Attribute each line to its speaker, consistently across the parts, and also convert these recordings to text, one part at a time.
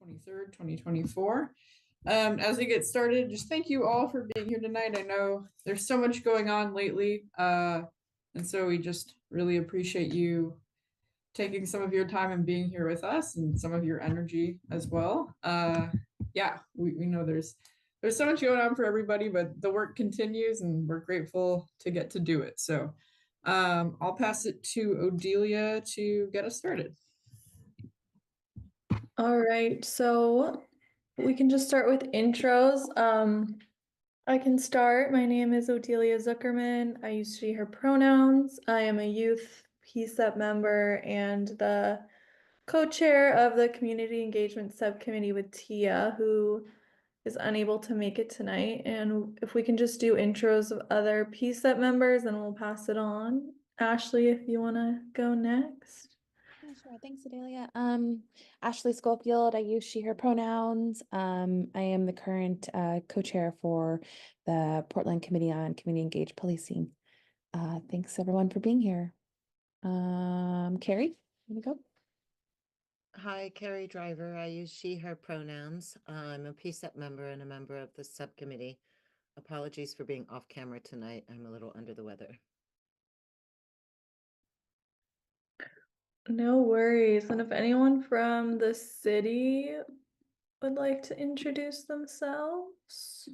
Speaker 1: 23rd, 2024. As we get started, just thank you all for being here tonight. I know there's so much going on lately, and so we just really appreciate you taking some of your time and being here with us and some of your energy as well. Yeah, we know there's so much going on for everybody, but the work continues and we're grateful to get to do it. So I'll pass it to Odelia to get us started.
Speaker 2: All right, so we can just start with intros. I can start. My name is Odelia Zuckerman. I use she, her pronouns. I am a youth PCCEP member and the co-chair of the Community Engagement Subcommittee with Tia, who is unable to make it tonight. And if we can just do intros of other PCCEP members, then we'll pass it on. Ashley, if you want to go next.
Speaker 3: Yeah, sure. Thanks, Adelia. Ashley Schofield, I use she, her pronouns. I am the current co-chair for the Portland Committee on Community Engaged Policing. Thanks everyone for being here. Carrie, here we go.
Speaker 4: Hi, Carrie Driver. I use she, her pronouns. I'm a PCCEP member and a member of the subcommittee. Apologies for being off camera tonight. I'm a little under the weather.
Speaker 2: No worries. And if anyone from the city would like to introduce themselves.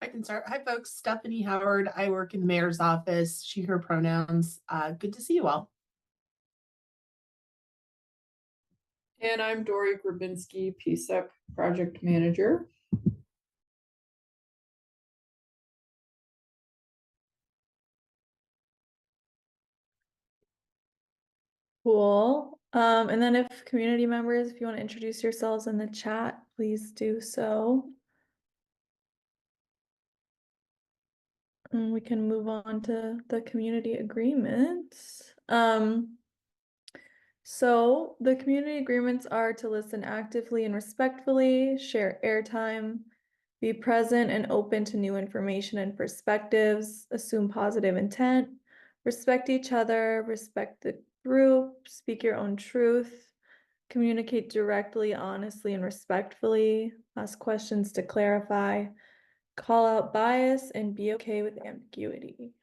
Speaker 5: I can start. Hi, folks. Stephanie Howard. I work in the mayor's office. She, her pronouns. Good to see you all.
Speaker 1: And I'm Dory Grabinski, PCCEP project manager.
Speaker 2: Cool. And then if community members, if you want to introduce yourselves in the chat, please do so. And we can move on to the community agreements. So the community agreements are to listen actively and respectfully, share airtime, be present and open to new information and perspectives, assume positive intent, respect each other, respect the group, speak your own truth, communicate directly, honestly, and respectfully, ask questions to clarify, call out bias, and be okay with ambiguity.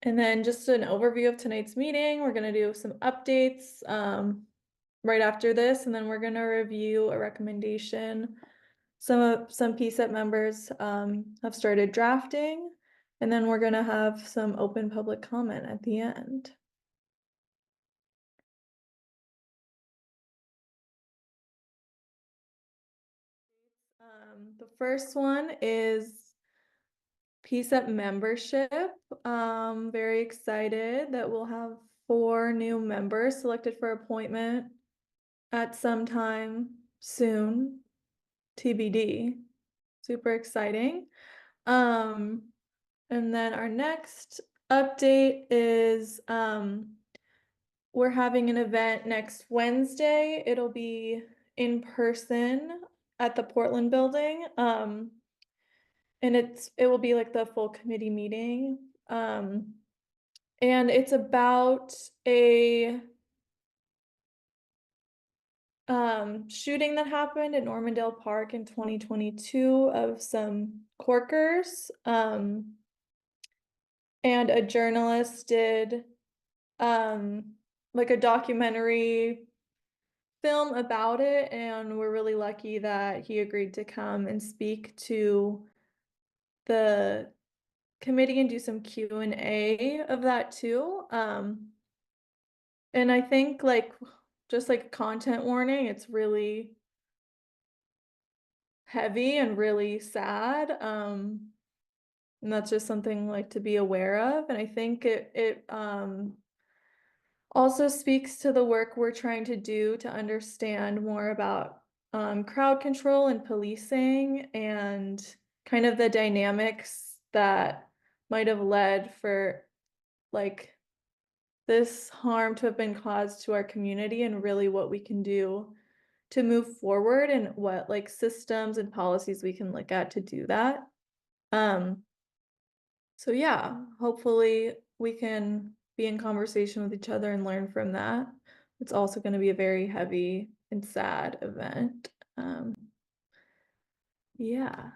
Speaker 2: And then just an overview of tonight's meeting. We're going to do some updates right after this, and then we're going to review a recommendation. Some PCCEP members have started drafting, and then we're going to have some open public comment at the end. The first one is PCCEP membership. Very excited that we'll have 4 new members selected for appointment at some time soon, TBD. Super exciting. And then our next update is we're having an event next Wednesday. It'll be in person at the Portland building. And it will be like the full committee meeting. And it's about a shooting that happened at Normandale Park in 2022 of some corkers. And a journalist did like a documentary film about it, and we're really lucky that he agreed to come and speak to the committee and do some Q&A of that too. And I think like just like content warning, it's really heavy and really sad. And that's just something like to be aware of. And I think it also speaks to the work we're trying to do to understand more about crowd control and policing and kind of the dynamics that might have led for like this harm to have been caused to our community, and really what we can do to move forward and what like systems and policies we can look at to do that. So yeah, hopefully we can be in conversation with each other and learn from that. it's also going to be a very heavy and sad event. Yeah.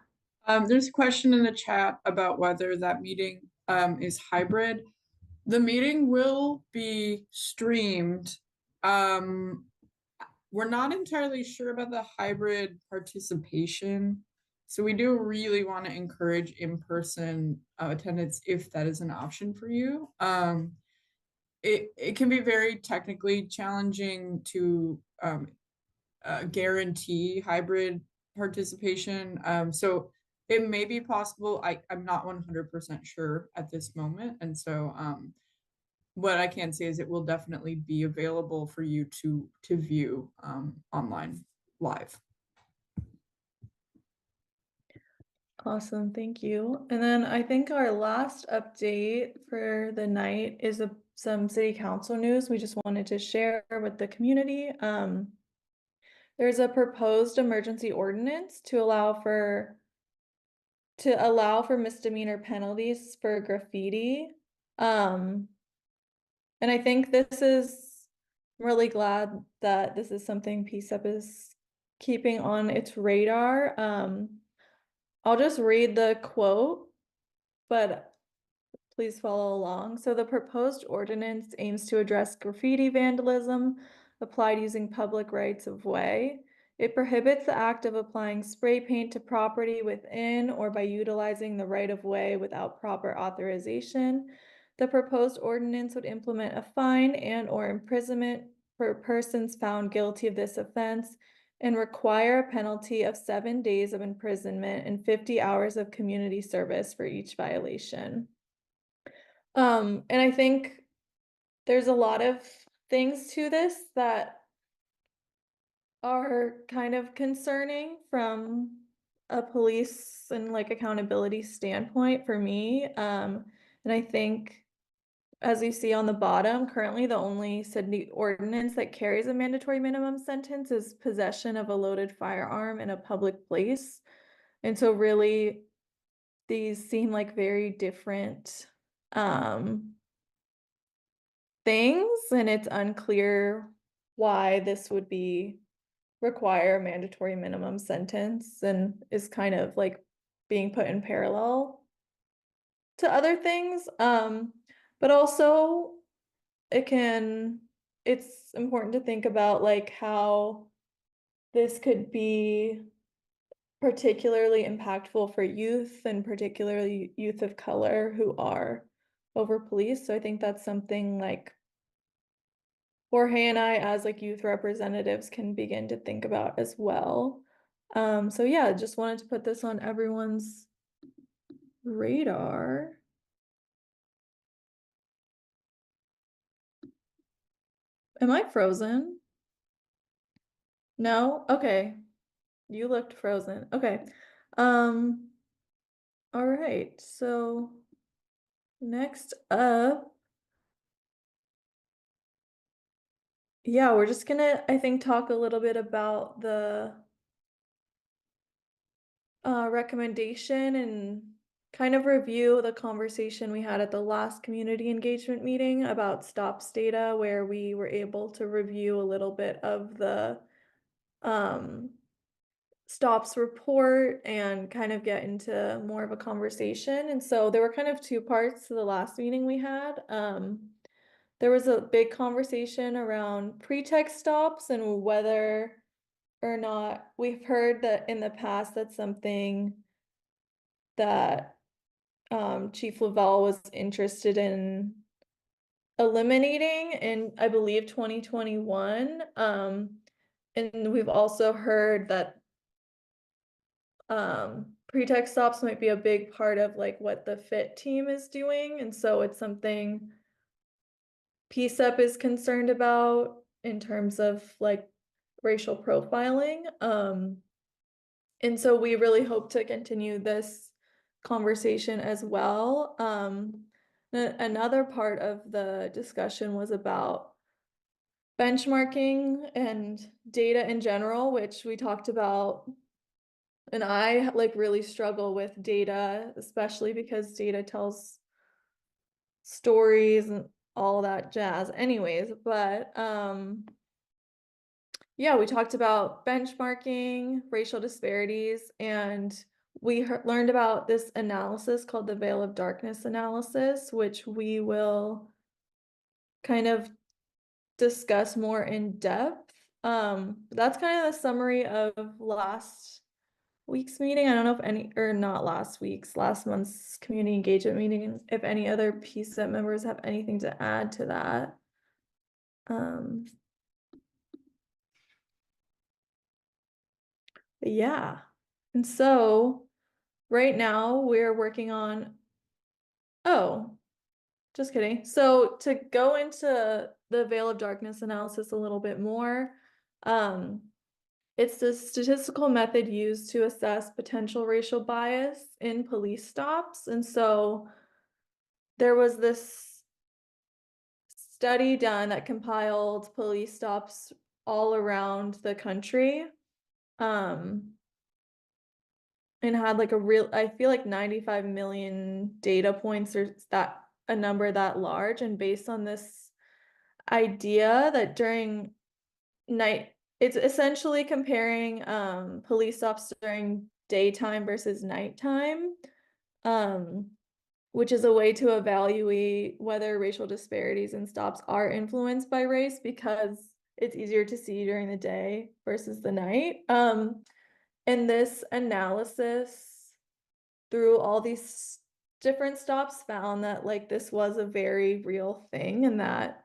Speaker 1: There's a question in the chat about whether that meeting is hybrid. The meeting will be streamed. We're not entirely sure about the hybrid participation. So we do really want to encourage in-person attendance if that is an option for you. It can be very technically challenging to guarantee hybrid participation. So it may be possible. I'm not 100% sure at this moment. And so what I can say is it will definitely be available for you to view online live.
Speaker 2: Awesome, thank you. And then I think our last update for the night is some city council news we just wanted to share with the community. There's a proposed emergency ordinance to allow for misdemeanor penalties for graffiti. And I think I'm really glad that this is something PCCEP is keeping on its radar. I'll just read the quote, but please follow along. So the proposed ordinance aims to address graffiti vandalism applied using public rights of way. It prohibits the act of applying spray paint to property within or by utilizing the right of way without proper authorization. The proposed ordinance would implement a fine and/or imprisonment for persons found guilty of this offense and require a penalty of 7 days of imprisonment and 50 hours of community service for each violation. And I think there's a lot of things to this that are kind of concerning from a police and like accountability standpoint for me. And I think, as you see on the bottom, currently the only city ordinance that carries a mandatory minimum sentence is possession of a loaded firearm in a public place. And so really these seem like very different things, and it's unclear why this would require a mandatory minimum sentence and is kind of like being put in parallel to other things. But also it's important to think about like how this could be particularly impactful for youth and particularly youth of color who are over policed. So I think that's something like Jorge and I as like youth representatives can begin to think about as well. So yeah, just wanted to put this on everyone's radar. Am I frozen? No? Okay. You looked frozen. Okay. All right. So next up, yeah, we're just gonna, I think, talk a little bit about the recommendation and kind of review the conversation we had at the last community engagement meeting about stops data, where we were able to review a little bit of the stops report and kind of get into more of a conversation. And so there were kind of two parts to the last meeting we had. There was a big conversation around pretext stops and whether or not we've heard that in the past that's something that Chief Lavelle was interested in eliminating in, I believe, 2021. And we've also heard that pretext stops might be a big part of like what the FIT team is doing. And so it's something PCCEP is concerned about in terms of like racial profiling. And so we really hope to continue this conversation as well. Another part of the discussion was about benchmarking and data in general, which we talked about. And I like really struggle with data, especially because data tells stories and all that jazz anyways. But yeah, we talked about benchmarking, racial disparities, and we learned about this analysis called the Veil of Darkness analysis, which we will kind of discuss more in depth. That's kind of the summary of last week's meeting. I don't know if any, or not last week's, last month's community engagement meeting, if any other PCCEP members have anything to add to that. But yeah, and so right now we're working on, oh, just kidding. So to go into the Veil of Darkness analysis a little bit more, it's the statistical method used to assess potential racial bias in police stops. And so there was this study done that compiled police stops all around the country. And had like I feel like 95 million data points, or that a number that large. And based on this idea that during night, it's essentially comparing police stops during daytime versus nighttime, which is a way to evaluate whether racial disparities in stops are influenced by race, because it's easier to see during the day versus the night. And this analysis through all these different stops found that like this was a very real thing, and that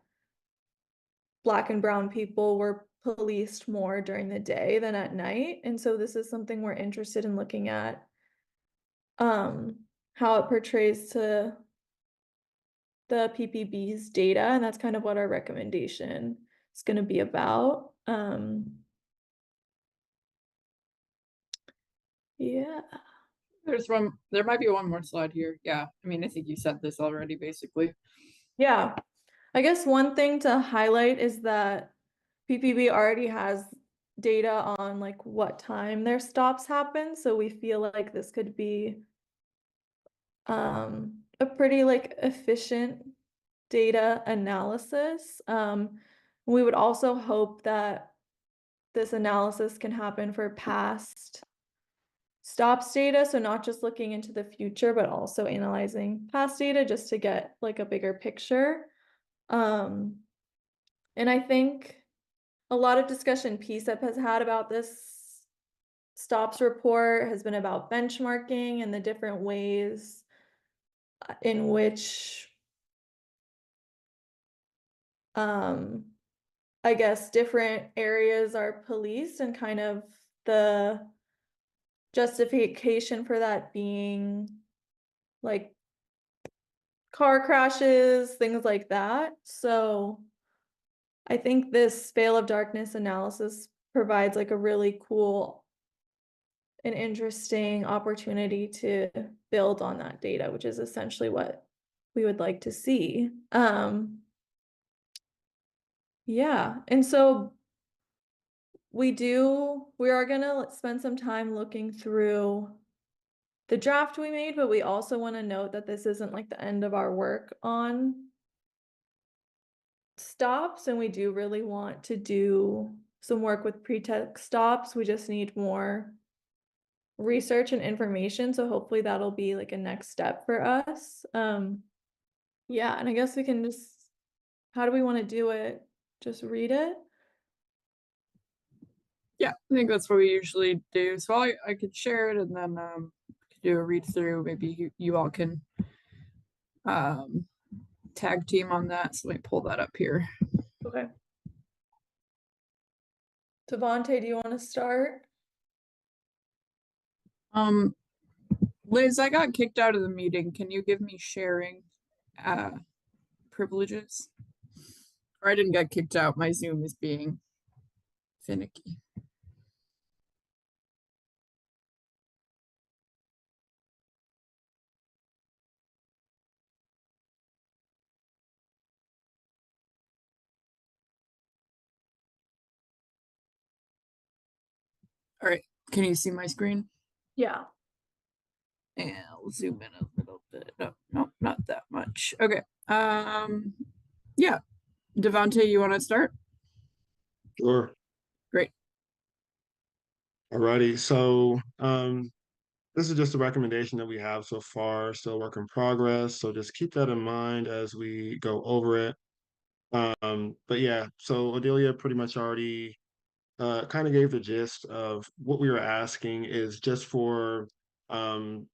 Speaker 2: Black and brown people were policed more during the day than at night. And so this is something we're interested in looking at, how it portrays to the PPB's data, and that's kind of what our recommendation is going to be about. Yeah.
Speaker 1: There might be one more slide here. Yeah, I mean, I think you said this already, basically.
Speaker 2: Yeah. I guess one thing to highlight is that PPB already has data on like what time their stops happen. So we feel like this could be a pretty like efficient data analysis. We would also hope that this analysis can happen for past stops data, so not just looking into the future, but also analyzing past data just to get like a bigger picture. And I think a lot of discussion PCCEP has had about this stops report has been about benchmarking and the different ways in which I guess different areas are policed, and kind of the justification for that being like car crashes, things like that. So I think this Veil of Darkness analysis provides like a really cool and interesting opportunity to build on that data, which is essentially what we would like to see. Yeah, and so we are gonna spend some time looking through the draft we made, but we also want to note that this isn't like the end of our work on stops, and we do really want to do some work with pretext stops. We just need more research and information, so hopefully that'll be like a next step for us. Yeah, and I guess we can just, how do we want to do it? Just read it?
Speaker 1: Yeah, I think that's what we usually do. So I could share it, and then do a read through. Maybe you all can tag team on that. So let me pull that up here.
Speaker 2: Okay. Devontae, do you want to start?
Speaker 1: Liz, I got kicked out of the meeting. Can you give me sharing privileges? Or I didn't get kicked out. My Zoom is being finicky. All right, can you see my screen?
Speaker 2: Yeah.
Speaker 1: And I'll zoom in a little bit. No, not that much. Okay. Yeah. Devontae, you want to start?
Speaker 6: Sure.
Speaker 1: Great.
Speaker 6: Alrighty, so this is just a recommendation that we have so far, still work in progress. So just keep that in mind as we go over it. But yeah, so Odelia pretty much already kind of gave the gist of what we were asking is just for um,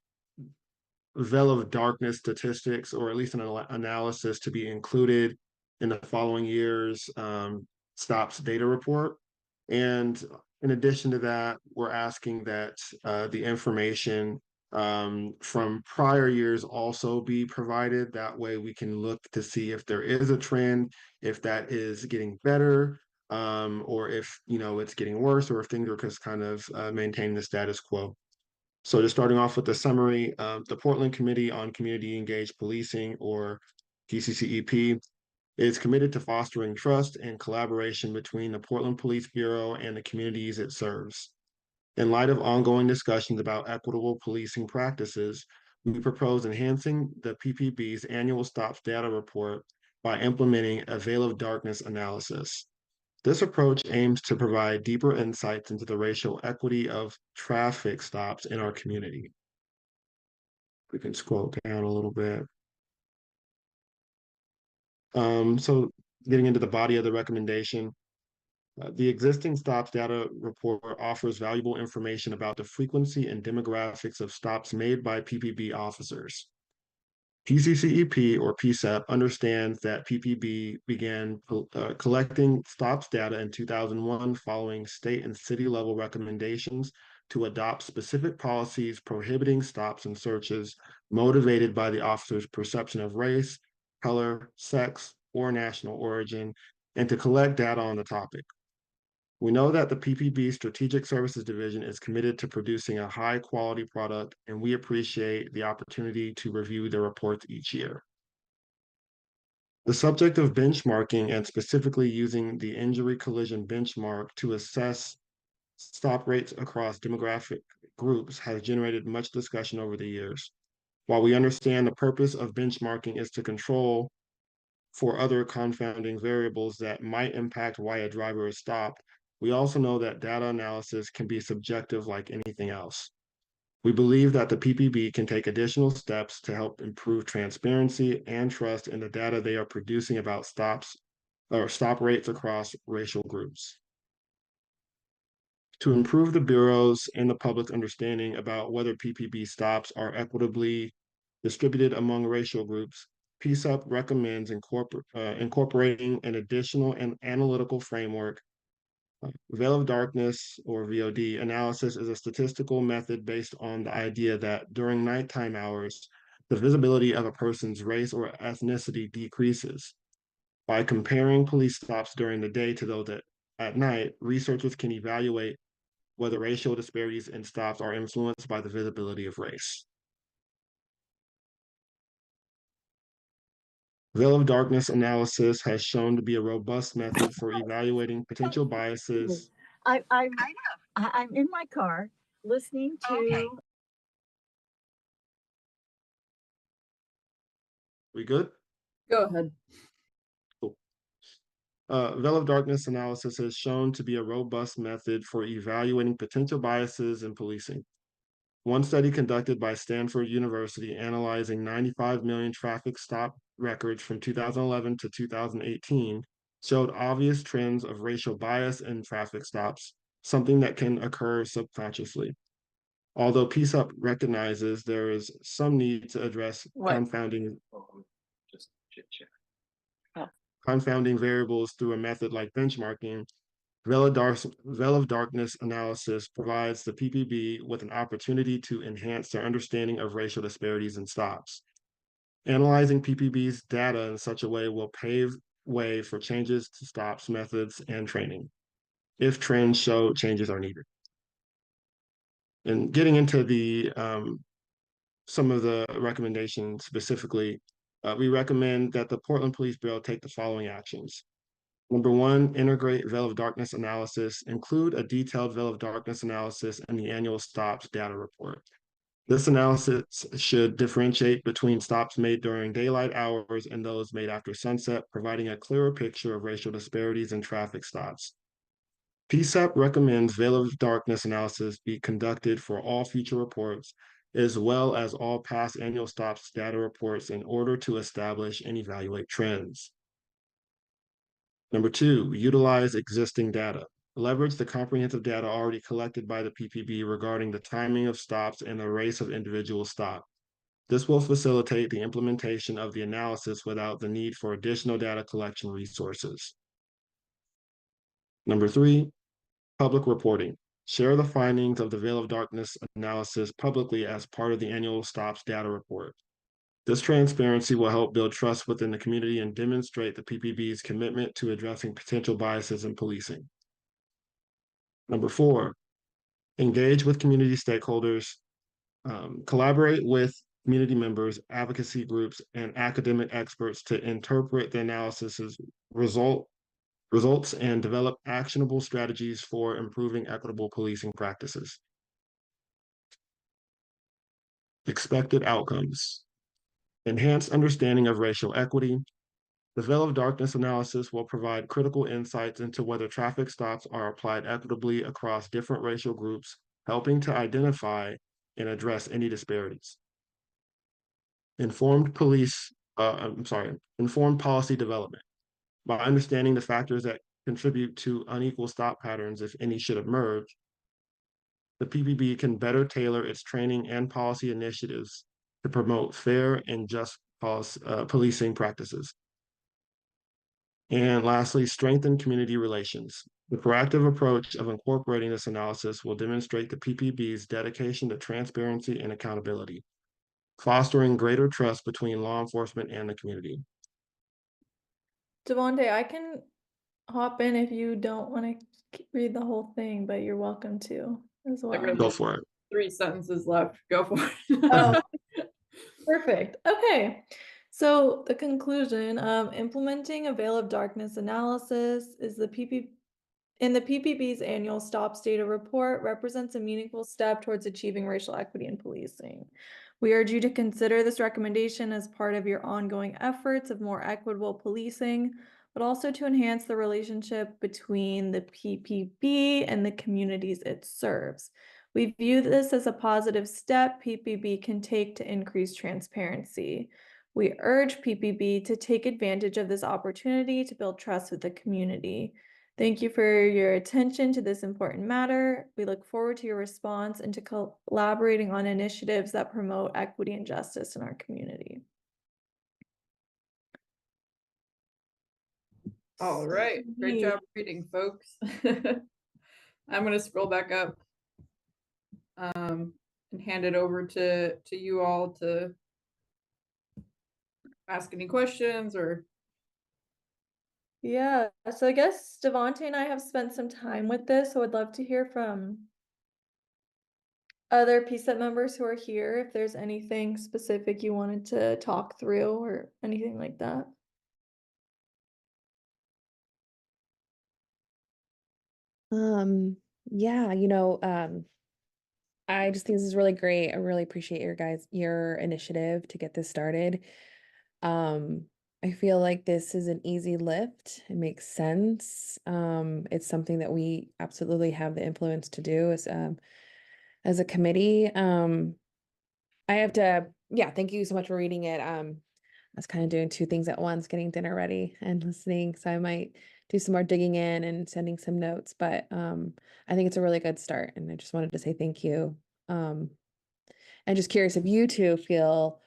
Speaker 6: veil of darkness statistics, or at least an analysis to be included in the following year's stops data report. And in addition to that, we're asking that the information from prior years also be provided. That way we can look to see if there is a trend, if that is getting better, or if, it's getting worse, or if things are just kind of maintaining the status quo. So just starting off with the summary, the Portland Committee on Community Engaged Policing, or PCCEP, is committed to fostering trust and collaboration between the Portland Police Bureau and the communities it serves. In light of ongoing discussions about equitable policing practices, we propose enhancing the PPB's annual stops data report by implementing a veil of darkness analysis. This approach aims to provide deeper insights into the racial equity of traffic stops in our community. We can scroll down a little bit. So getting into the body of the recommendation, the existing stops data report offers valuable information about the frequency and demographics of stops made by PPB officers. PCCEP, or PCCEP, understands that PPB began collecting stops data in 2001 following state and city level recommendations to adopt specific policies prohibiting stops and searches motivated by the officer's perception of race, color, sex, or national origin, and to collect data on the topic. We know that the PPB Strategic Services Division is committed to producing a high quality product, and we appreciate the opportunity to review their reports each year. The subject of benchmarking, and specifically using the injury collision benchmark to assess stop rates across demographic groups, has generated much discussion over the years. While we understand the purpose of benchmarking is to control for other confounding variables that might impact why a driver is stopped, we also know that data analysis can be subjective like anything else. We believe that the PPB can take additional steps to help improve transparency and trust in the data they are producing about stops or stop rates across racial groups. To improve the Bureau's and the public's understanding about whether PPB stops are equitably distributed among racial groups, PCCEP recommends incorporating an additional and analytical framework. Veil of darkness, or VOD, analysis is a statistical method based on the idea that during nighttime hours, the visibility of a person's race or ethnicity decreases. By comparing police stops during the day to those at night, researchers can evaluate whether racial disparities in stops are influenced by the visibility of race. Veil of darkness analysis has shown to be a robust method for evaluating potential biases.
Speaker 7: I'm in my car listening to.
Speaker 6: We good?
Speaker 1: Go ahead.
Speaker 6: Cool. Veil of darkness analysis has shown to be a robust method for evaluating potential biases in policing. One study conducted by Stanford University analyzing 95 million traffic stop records from 2011 to 2018 showed obvious trends of racial bias in traffic stops, something that can occur subconsciously. Although PCCEP recognizes there is some need to address confounding variables through a method like benchmarking, Veil of darkness analysis provides the PPB with an opportunity to enhance their understanding of racial disparities in stops. Analyzing PPB's data in such a way will pave way for changes to stops methods and training, if trends show changes are needed. And getting into the some of the recommendations specifically, we recommend that the Portland Police Bureau take the following actions. Number one, integrate veil of darkness analysis. Include a detailed veil of darkness analysis in the annual stops data report. This analysis should differentiate between stops made during daylight hours and those made after sunset, providing a clearer picture of racial disparities in traffic stops. PCCEP recommends veil of darkness analysis be conducted for all future reports, as well as all past annual stops data reports in order to establish and evaluate trends. Number 2, utilize existing data. Leverage the comprehensive data already collected by the PPB regarding the timing of stops and the race of individual stops. This will facilitate the implementation of the analysis without the need for additional data collection resources. Number 3, public reporting. Share the findings of the veil of darkness analysis publicly as part of the annual stops data report. This transparency will help build trust within the community and demonstrate the PPB's commitment to addressing potential biases in policing. Number 4, engage with community stakeholders, collaborate with community members, advocacy groups, and academic experts to interpret the analysis's results and develop actionable strategies for improving equitable policing practices. Expected outcomes. Enhanced understanding of racial equity. The veil of darkness analysis will provide critical insights into whether traffic stops are applied equitably across different racial groups, helping to identify and address any disparities. Informed policy development. By understanding the factors that contribute to unequal stop patterns, if any should emerge, the PPB can better tailor its training and policy initiatives to promote fair and just policing practices. And lastly, strengthen community relations. The proactive approach of incorporating this analysis will demonstrate the PPB's dedication to transparency and accountability, fostering greater trust between law enforcement and the community.
Speaker 2: Devontae, I can hop in if you don't want to read the whole thing, but you're welcome to as well.
Speaker 1: really-
Speaker 6: Go for it.
Speaker 1: 3 sentences left. Go for it.
Speaker 2: Oh, perfect. Okay. So the conclusion, implementing a veil of darkness analysis is in the PPB's annual stops data report represents a meaningful step towards achieving racial equity in policing. We urge you to consider this recommendation as part of your ongoing efforts of more equitable policing, but also to enhance the relationship between the PPB and the communities it serves. We view this as a positive step PPB can take to increase transparency. We urge PPB to take advantage of this opportunity to build trust with the community. Thank you for your attention to this important matter. We look forward to your response and to collaborating on initiatives that promote equity and justice in our community.
Speaker 1: All right. Great
Speaker 2: Sweet.
Speaker 1: job reading, folks. I'm going to scroll back up and hand it over to you all to ask any questions or.
Speaker 2: Yeah, so I guess Devontae and I have spent some time with this, so I'd love to hear from other PCCEP members who are here, if there's anything specific you wanted to talk through or anything like that.
Speaker 3: Yeah, I just think this is really great. I really appreciate your initiative to get this started. I feel like this is an easy lift. It makes sense. It's something that we absolutely have the influence to do as a committee. I have to, yeah, thank you so much for reading it. I was kind of doing 2 things at once, getting dinner ready and listening. So I might do some more digging in and sending some notes, but I think it's a really good start. And I just wanted to say thank you. And just curious if you two feel,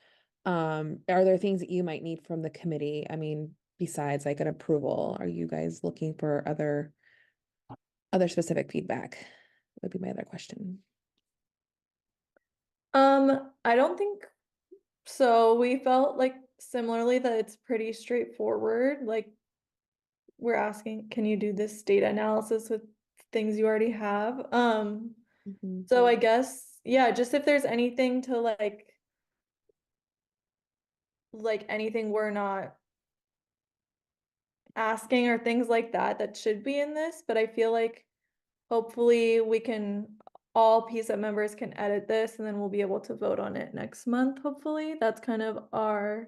Speaker 3: are there things that you might need from the committee? I mean, besides like an approval, are you guys looking for other specific feedback? Would be my other question.
Speaker 2: I don't think so. We felt like similarly that it's pretty straightforward. Like we're asking, can you do this data analysis with things you already have? So I guess, yeah, just if there's anything to like anything we're not asking or things like that should be in this, but I feel like hopefully all PCCEP members can edit this and then we'll be able to vote on it next month, hopefully. That's kind of our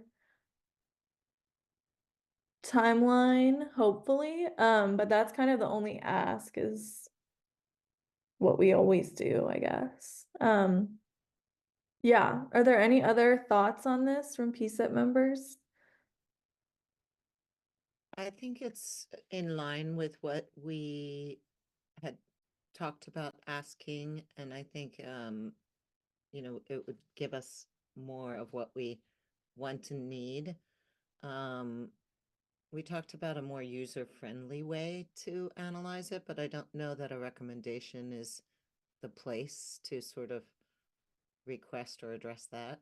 Speaker 2: timeline, hopefully. But that's kind of the only ask is what we always do, I guess. Yeah. Are there any other thoughts on this from PCEP members?
Speaker 4: I think it's in line with what we had talked about asking, and I think, you know, it would give us more of what we want and need. We talked about a more user-friendly way to analyze it, but I don't know that a recommendation is the place to sort of request or address that.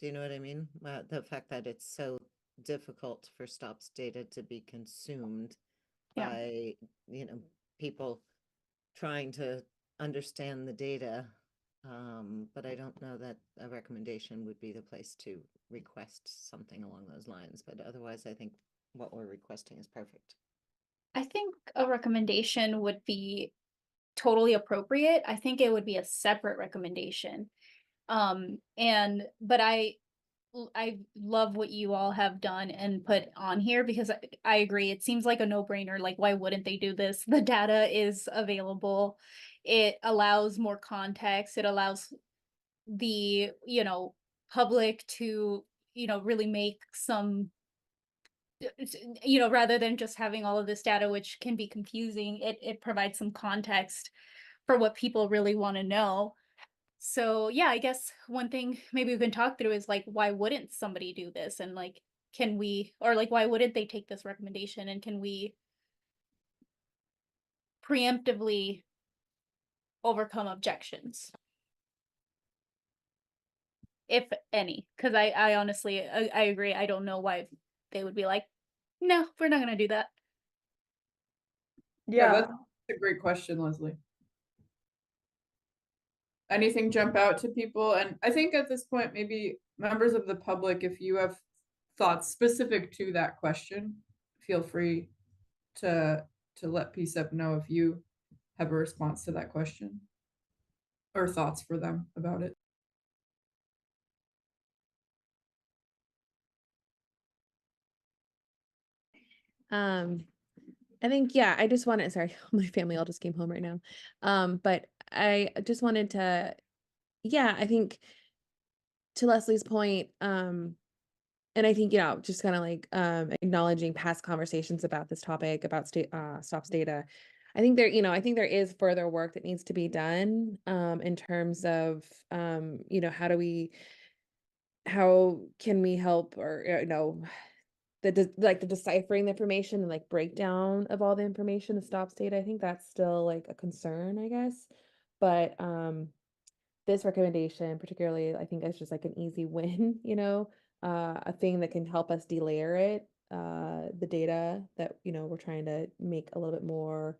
Speaker 4: Do you know what I mean? The fact that it's so difficult for stops data to be consumed
Speaker 8: Yeah.
Speaker 4: by, you know, people trying to understand the data. But I don't know that a recommendation would be the place to request something along those lines. But otherwise, I think what we're requesting is perfect.
Speaker 8: I think a recommendation would be totally appropriate. I think it would be a separate recommendation. But I love what you all have done and put on here because I agree. It seems like a no-brainer. Like, why wouldn't they do this? The data is available. It allows more context. It allows the, public to, really make some, rather than just having all of this data, which can be confusing, it provides some context for what people really want to know. So yeah, I guess one thing maybe we can talk through is like, why wouldn't somebody do this? And like, can we, or like, why wouldn't they take this recommendation? And can we preemptively overcome objections? If any, because I honestly, I agree. I don't know why they would be like, no, we're not going to do that.
Speaker 1: Yeah,
Speaker 2: Yeah.
Speaker 1: that's a great question, Leslie. Anything jump out to people? And I think at this point, maybe members of the public, if you have thoughts specific to that question, feel free to let PCEP know if you have a response to that question or thoughts for them about it.
Speaker 3: I think, yeah, I just wanted, sorry, my family all just came home right now. But I just wanted to, yeah, I think to Leslie's point, and I think, just kind of like acknowledging past conversations about this topic, about stops data. I think I think there is further work that needs to be done in terms of, how can we help, or, the deciphering the information and like breakdown of all the information, the stops data. I think that's still like a concern, I guess. But this recommendation particularly, I think is just like an easy win, a thing that can help us delayer it, the data that, we're trying to make a little bit more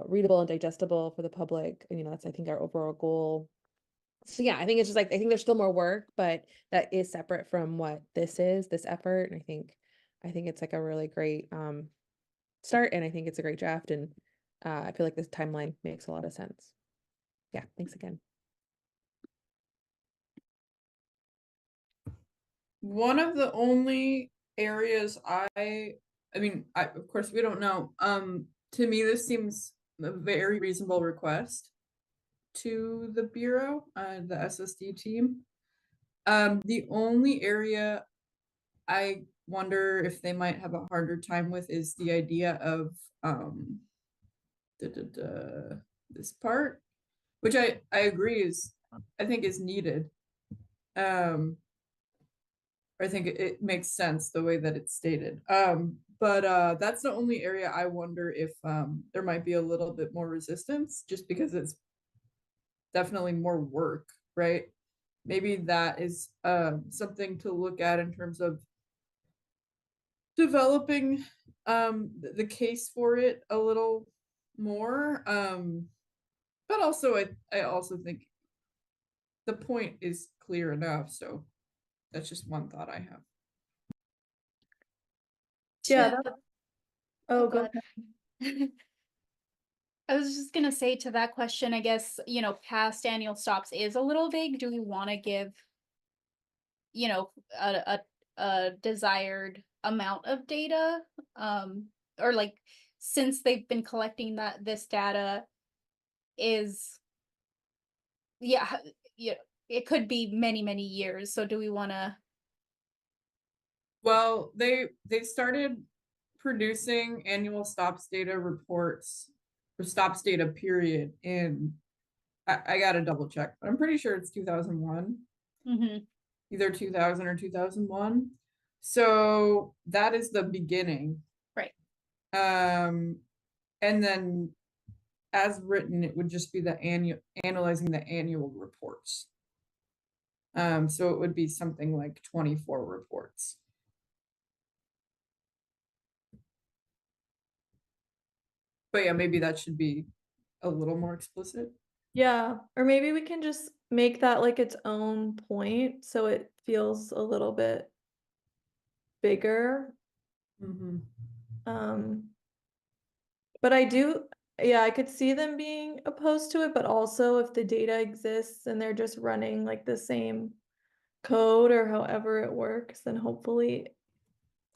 Speaker 3: readable and digestible for the public. And, that's, I think, our overall goal. So yeah, I think it's just like, I think there's still more work, but that is separate from what this effort. And I think it's like a really great start, and I think it's a great draft, and I feel like this timeline makes a lot of sense. Yeah, thanks again.
Speaker 1: One of the only areas of course we don't know. To me, this seems a very reasonable request to the Bureau, the SSD team. The only area I wonder if they might have a harder time with is the idea of this part, which I agree I think is needed. I think it makes sense the way that it's stated. But that's the only area I wonder if there might be a little bit more resistance, just because it's definitely more work, right? Maybe that is something to look at in terms of developing the case for it a little more. But also I also think the point is clear enough, so that's just one thought I have.
Speaker 2: Yeah.
Speaker 8: To-
Speaker 2: Oh,
Speaker 8: go
Speaker 2: go
Speaker 8: ahead.
Speaker 2: ahead.
Speaker 8: I was just gonna say to that question, I guess, past annual stops is a little vague. Do we want to give, a desired amount of data, or like since they've been collecting this data is, yeah, yeah, it could be many years. So do we want to?
Speaker 1: Well, they started producing annual stops data reports for stops data period in, I gotta double check, but I'm pretty sure it's 2001, either 2000 or 2001. So that is the beginning.
Speaker 8: Right.
Speaker 1: And then as written, it would just be the analyzing the annual reports. So it would be something like 24 reports. But yeah, maybe that should be a little more explicit.
Speaker 2: Yeah, or maybe we can just make that like its own point so it feels a little bit bigger. But yeah, I could see them being opposed to it, but also if the data exists and they're just running like the same code or however it works, then hopefully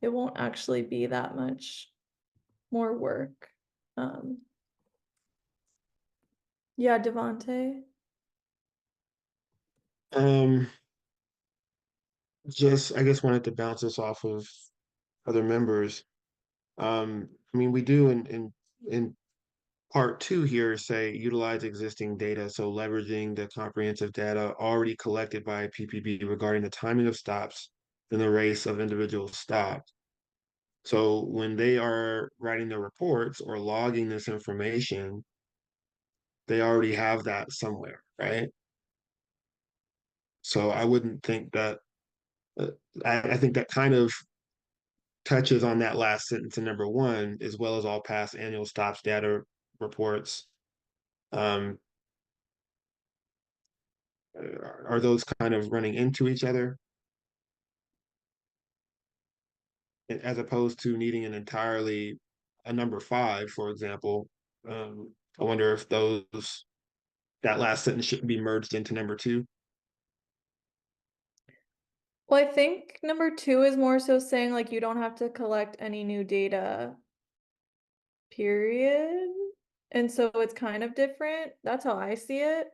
Speaker 2: it won't actually be that much more work. Yeah, Devante.
Speaker 6: Just I guess wanted to bounce this off of other members. I mean, we do in part two here say utilize existing data, so leveraging the comprehensive data already collected by PPB regarding the timing of stops and the race of individual stops. So when they are writing their reports or logging this information, they already have that somewhere, right? So I wouldn't think that, I think that kind of touches on that last sentence in number one, as well as all past annual stops data reports. Are those kind of running into each other? As opposed to needing an entirely, a number five, for example. I wonder if that last sentence should be merged into number two.
Speaker 2: Well, I think number two is more so saying like you don't have to collect any new data, period. And so it's kind of different. That's how I see it.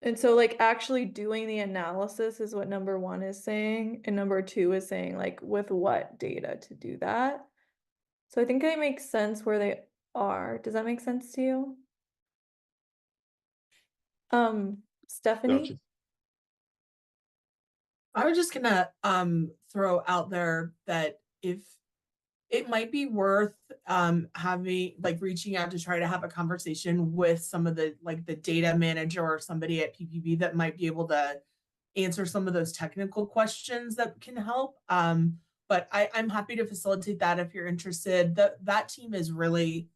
Speaker 2: And so like actually doing the analysis is what number one is saying, and number two is saying like with what data to do that. So I think it makes sense where they are. Does that make sense to you? Stephanie?
Speaker 6: Gotcha.
Speaker 5: I was just gonna throw out there that if it might be worth having like reaching out to try to have a conversation with some of the like the data manager or somebody at PPB that might be able to answer some of those technical questions that can help. But I'm happy to facilitate that if you're interested. That team is really,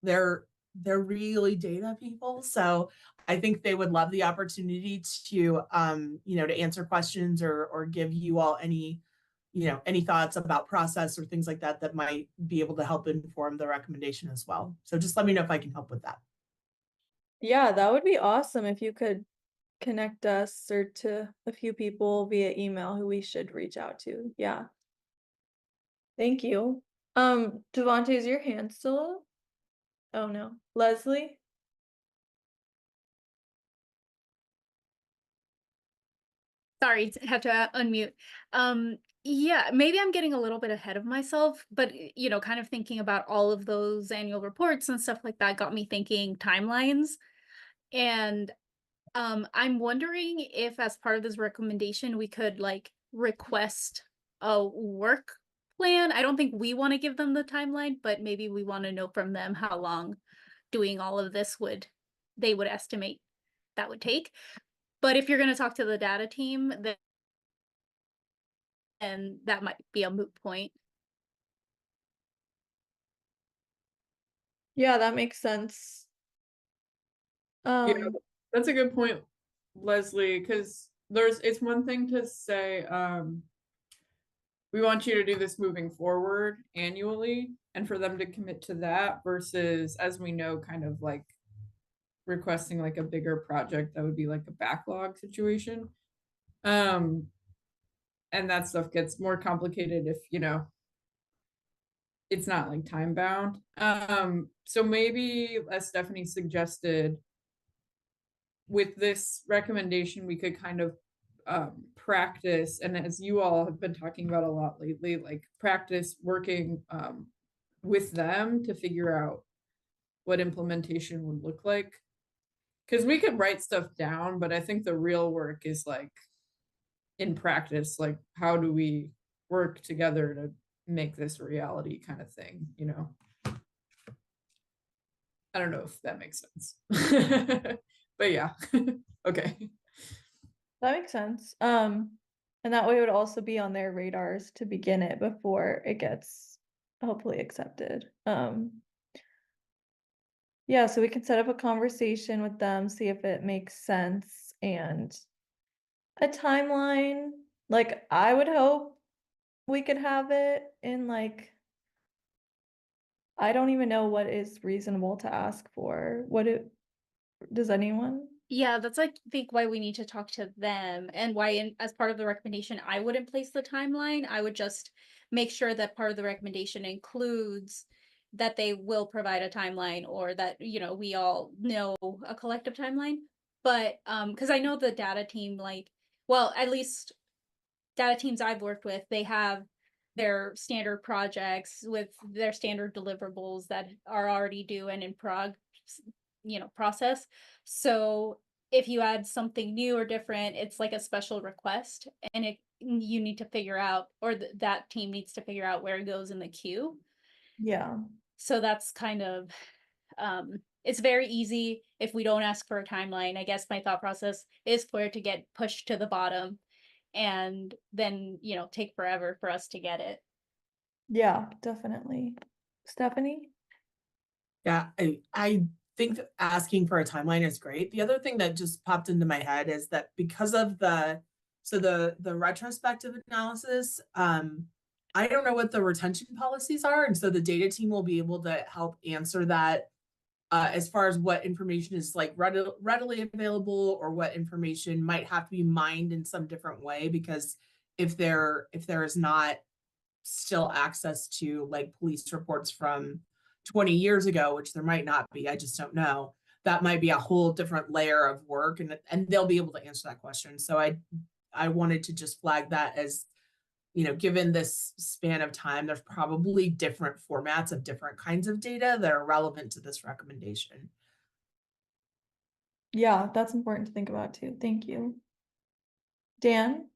Speaker 5: they're really data people. So I think they would love the opportunity to to answer questions or give you all any any thoughts about process or things like that that might be able to help inform the recommendation as well. So just let me know if I can help with that.
Speaker 2: Yeah, that would be awesome if you could connect us or to a few people via email who we should reach out to. Yeah. Thank you. Devante, is your hand still up? Oh no. Leslie?
Speaker 8: Sorry, have to unmute. Yeah, maybe I'm getting a little bit ahead of myself, but kind of thinking about all of those annual reports and stuff like that got me thinking timelines. And I'm wondering if as part of this recommendation, we could like request a work plan. I don't think we want to give them the timeline, but maybe we want to know from them how long doing all of this they would estimate that would take. But if you're going to talk to the data team, then that might be a moot point.
Speaker 2: Yeah, that makes sense.
Speaker 1: Yeah, that's a good point, Leslie, because it's one thing to say, we want you to do this moving forward annually, and for them to commit to that versus, as we know, kind of like requesting like a bigger project that would be like a backlog situation. and that stuff gets more complicated if, you know, it's not like time bound. So maybe, as Stephanie suggested, with this recommendation, we could kind of practice, and as you all have been talking about a lot lately, like practice working with them to figure out what implementation would look like. Because we could write stuff down, but I think the real work is like in practice, like how do we work together to make this a reality kind of thing, you know? I don't know if that makes sense. But yeah, okay.
Speaker 2: That makes sense. And that way it would also be on their radars to begin it before it gets hopefully accepted. Yeah, so we can set up a conversation with them, see if it makes sense, and a timeline. Like, I would hope we could have it in like, I don't even know what is reasonable to ask for. Does anyone?
Speaker 8: Yeah, that's I think why we need to talk to them, and why as part of the recommendation, I wouldn't place the timeline. I would just make sure that part of the recommendation includes that they will provide a timeline, or that, you know, we all know a collective timeline. But because I know the data team, like, well, at least data teams I've worked with, they have their standard projects with their standard deliverables that are already due and in process. So if you add something new or different, it's like a special request, and you need to figure out, or that team needs to figure out where it goes in the queue.
Speaker 2: Yeah.
Speaker 8: So that's kind of, it's very easy if we don't ask for a timeline. I guess my thought process is for it to get pushed to the bottom, and then, you know, take forever for us to get it.
Speaker 2: Yeah, definitely. Stephanie?
Speaker 5: Yeah, I think that asking for a timeline is great. The other thing that just popped into my head is that because of the retrospective analysis, I don't know what the retention policies are, and so the data team will be able to help answer that as far as what information is like readily available, or what information might have to be mined in some different way. Because if there is not still access to like police reports from 20 years ago, which there might not be, I just don't know, that might be a whole different layer of work, and they'll be able to answer that question. So I wanted to just flag that as, you know, given this span of time, there's probably different formats of different kinds of data that are relevant to this recommendation.
Speaker 2: Yeah, that's important to think about too. Thank you. Dan?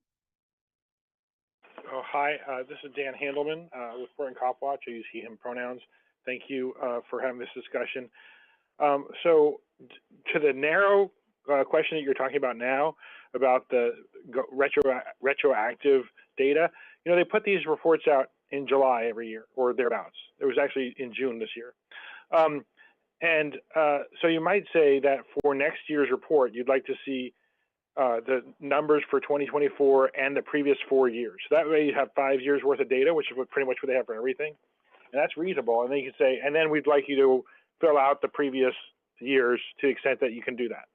Speaker 9: Oh, hi, this is Dan Handelman with Burton Cop Watch. I use he, him pronouns. Thank you for having this discussion. So to the narrow question that you're talking about now, about the retroactive data, you know, they put these reports out in July every year, or thereabouts. It was actually in June this year. So you might say that for next year's report, you'd like to see the numbers for 2024 and the previous 4 years. So that way you have 5 years worth of data, which is pretty much what they have for everything. And that's reasonable. And then you can say, and then we'd like you to fill out the previous years to the extent that you can do that.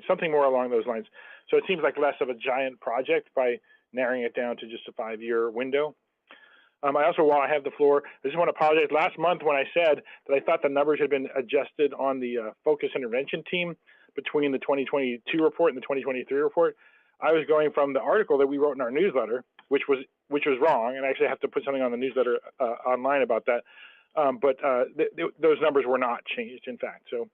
Speaker 9: Something more along those lines. So it seems like less of a giant project by narrowing it down to just a 5-year window. I also, while I have the floor, I just want to apologize. Last month when I said that I thought the numbers had been adjusted on the focus intervention team between the 2022 report and the 2023 report, I was going from the article that we wrote in our newsletter, which was wrong, and I actually have to put something on the newsletter online about that. Those numbers were not changed, in fact. So,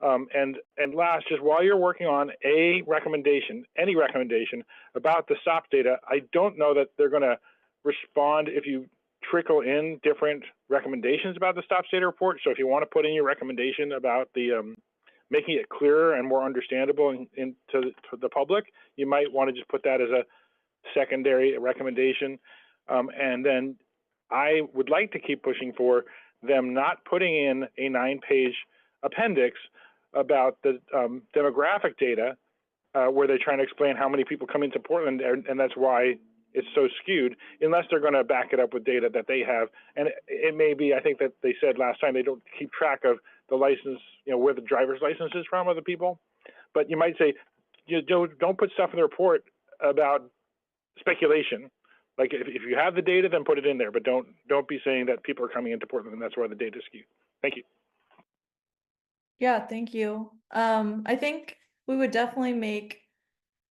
Speaker 9: and last, just while you're working on a recommendation, any recommendation about the SOP data, I don't know that they're going to respond if you trickle in different recommendations about the SOP data report. So if you want to put in your recommendation about the making it clearer and more understandable to the public, you might want to just put that as a secondary recommendation. And then I would like to keep pushing for them not putting in a 9-page appendix about the demographic data where they're trying to explain how many people come into Portland, and that's why it's so skewed, unless they're going to back it up with data that they have. And it may be, I think that they said last time, they don't keep track of the license, you know, where the driver's license is from other people. But you might say, you don't put stuff in the report about speculation. Like if you have the data, then put it in there, but don't be saying that people are coming into Portland and that's why the data is skewed. Thank you.
Speaker 2: Yeah, thank you. I think we would definitely make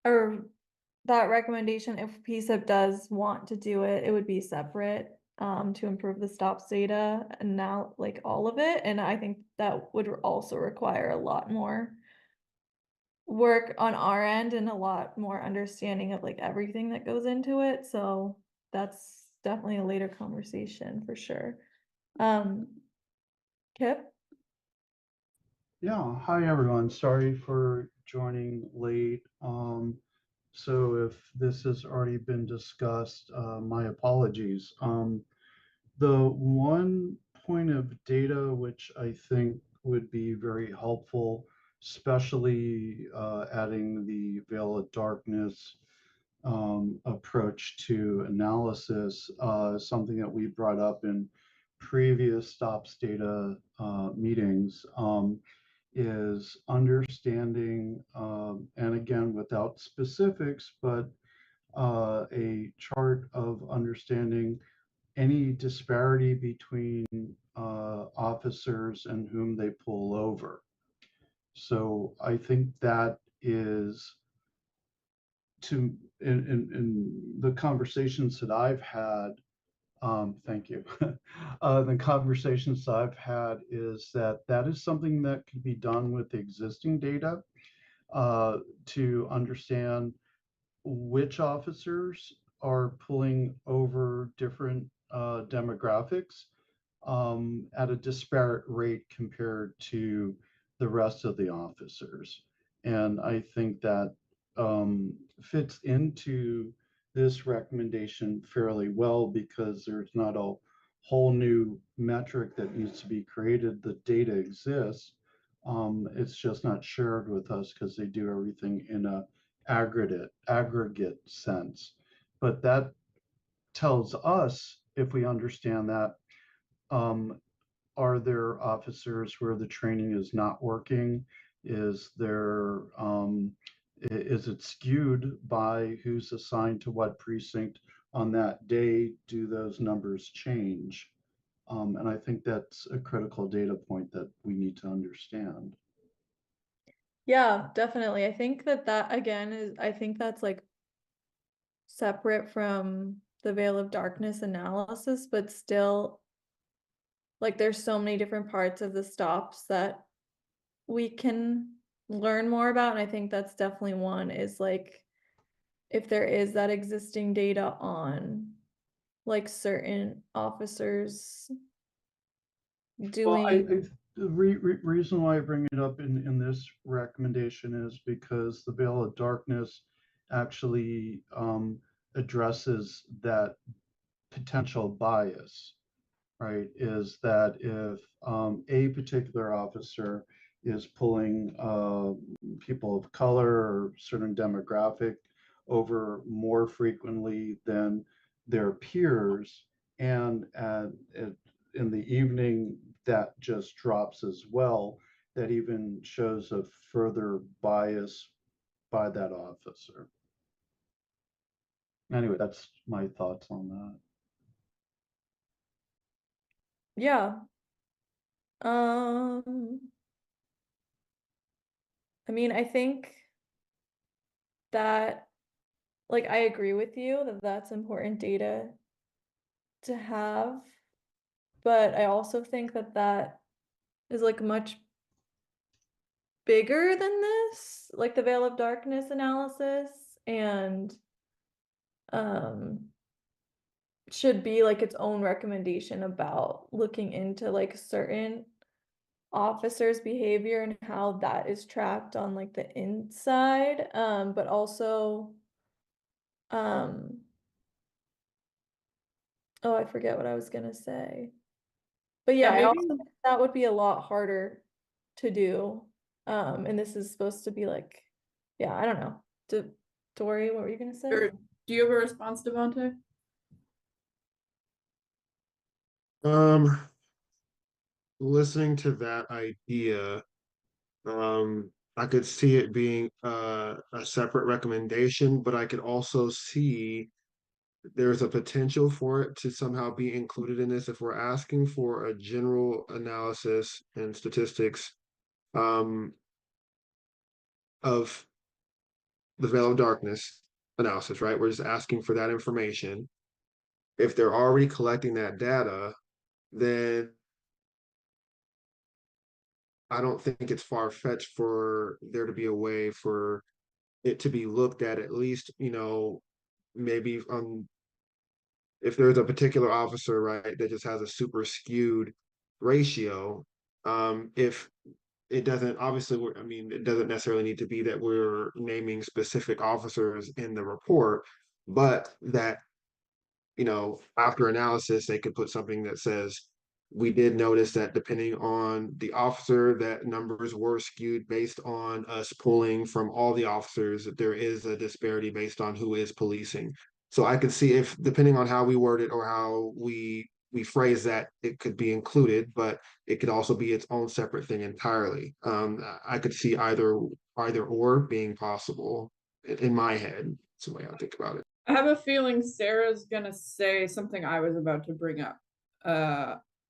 Speaker 2: that recommendation if PCCEP does want to do it, it would be separate to improve the stops data and now like all of it. And I think that would also require a lot more work on our end and a lot more understanding of like everything that goes into it. So that's definitely a later conversation for sure. Kip?
Speaker 10: Yeah, hi everyone. Sorry for joining late. So if this has already been discussed, my apologies. The one point of data which I think would be very helpful, especially adding the veil of darkness approach to analysis, something that we brought up in previous stops data meetings. Is understanding, and again, without specifics, but a chart of understanding any disparity between officers and whom they pull over. So I think that is in the conversations that I've had, thank you. The conversations I've had is that is something that can be done with existing data to understand which officers are pulling over different demographics at a disparate rate compared to the rest of the officers. And I think that fits into this recommendation fairly well because there's not a whole new metric that needs to be created. The data exists. It's just not shared with us because they do everything in a aggregate sense. But that tells us, if we understand that, are there officers where the training is not working? Is there is it skewed by who's assigned to what precinct on that day? Do those numbers change? And I think that's a critical data point that we need to understand.
Speaker 2: Yeah, definitely. I think that again I think that's like separate from the veil of darkness analysis, but still like there's so many different parts of the stops that we can learn more about. And I think that's definitely one is like if there is that existing data on like certain officers
Speaker 10: Well,
Speaker 2: doing
Speaker 10: the reason why I bring it up in this recommendation is because the veil of darkness actually addresses that potential bias, right? Is that if a particular officer is pulling people of color or certain demographic over more frequently than their peers, and in the evening that just drops as well, that even shows a further bias by that officer. Anyway, that's my thoughts on that.
Speaker 2: yeah. Um I mean, I think that like I agree with you that that's important data to have, but I also think that that is like much bigger than this, like the veil of darkness analysis, and um should be like its own recommendation about looking into like certain officers' behavior and how that is tracked on like the inside, but also um oh, I forget what I was gonna say. But yeah, I
Speaker 1: maybe
Speaker 2: also think that would be a lot harder to do. And this is supposed to be like, yeah, I don't know. Dory, what were you gonna say?
Speaker 1: or do you have a response, Devonte?
Speaker 6: Listening to that idea, I could see it being a separate recommendation, but I could also see there's a potential for it to somehow be included in this if we're asking for a general analysis and statistics of the veil of darkness analysis, right? We're just asking for that information. If they're already collecting that data, then I don't think it's far-fetched for there to be a way for it to be looked at least, maybe if there's a particular officer, right, that just has a super skewed ratio, if it doesn't, obviously, it doesn't necessarily need to be that we're naming specific officers in the report, but that, after analysis, they could put something that says, we did notice that depending on the officer, that numbers were skewed based on us pulling from all the officers, that there is a disparity based on who is policing. So I could see if, depending on how we word it or how we phrase that, it could be included, but it could also be its own separate thing entirely. I could see either or being possible in my head. That's the way I think about it.
Speaker 1: I have a feeling Sarah's gonna say something I was about to bring up.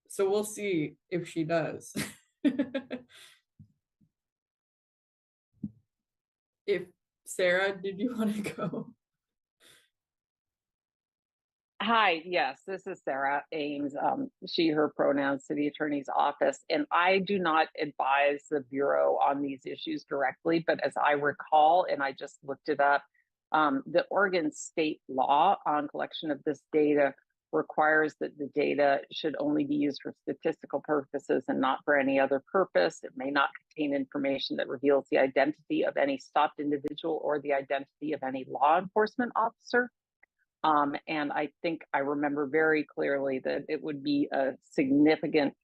Speaker 1: So we'll see if she does. If Sarah, did you want to go?
Speaker 11: Hi, yes, this is Sarah Ames, she, her pronouns, city attorney's office. And I do not advise the Bureau on these issues directly, but as I recall, and I just looked it up, the Oregon state law on collection of this data requires that the data should only be used for statistical purposes and not for any other purpose. It may not contain information that reveals the identity of any stopped individual or the identity of any law enforcement officer. And I think I remember very clearly that it would be a significant,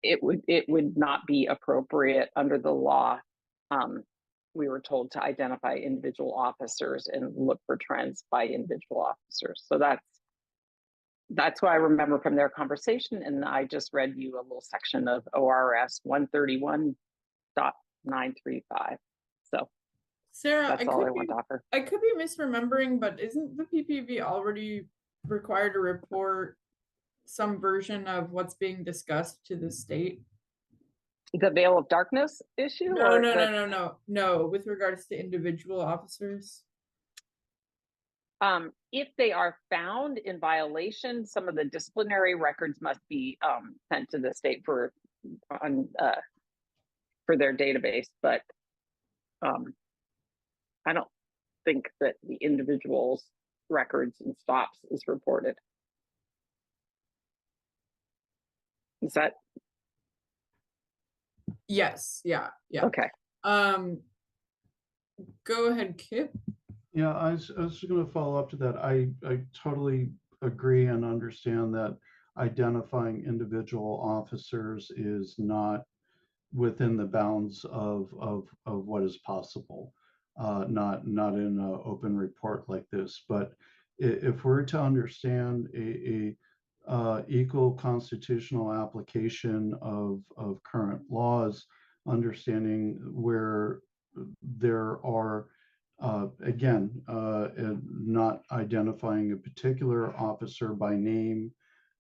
Speaker 11: it would not be appropriate under the law. We were told to identify individual officers and look for trends by individual officers. So that's what I remember from their conversation. And I just read you a little section of ORS 131.935. So
Speaker 1: Sarah,
Speaker 11: that's all I want to offer.
Speaker 1: I could be misremembering, but isn't the PPV already required to report some version of what's being discussed to the state?
Speaker 11: The veil of darkness issue?
Speaker 1: No, with regards to individual officers.
Speaker 11: If they are found in violation, some of the disciplinary records must be sent to the state for their database, but I don't think that the individual's records and stops is reported. Is that?
Speaker 1: Yes, yeah.
Speaker 11: Okay.
Speaker 1: Go ahead, Kip.
Speaker 10: Yeah, I was going to follow up to that. I totally agree and understand that identifying individual officers is not within the bounds of what is possible, not in an open report like this. But if we're to understand a equal constitutional application of current laws, understanding where there are again, not identifying a particular officer by name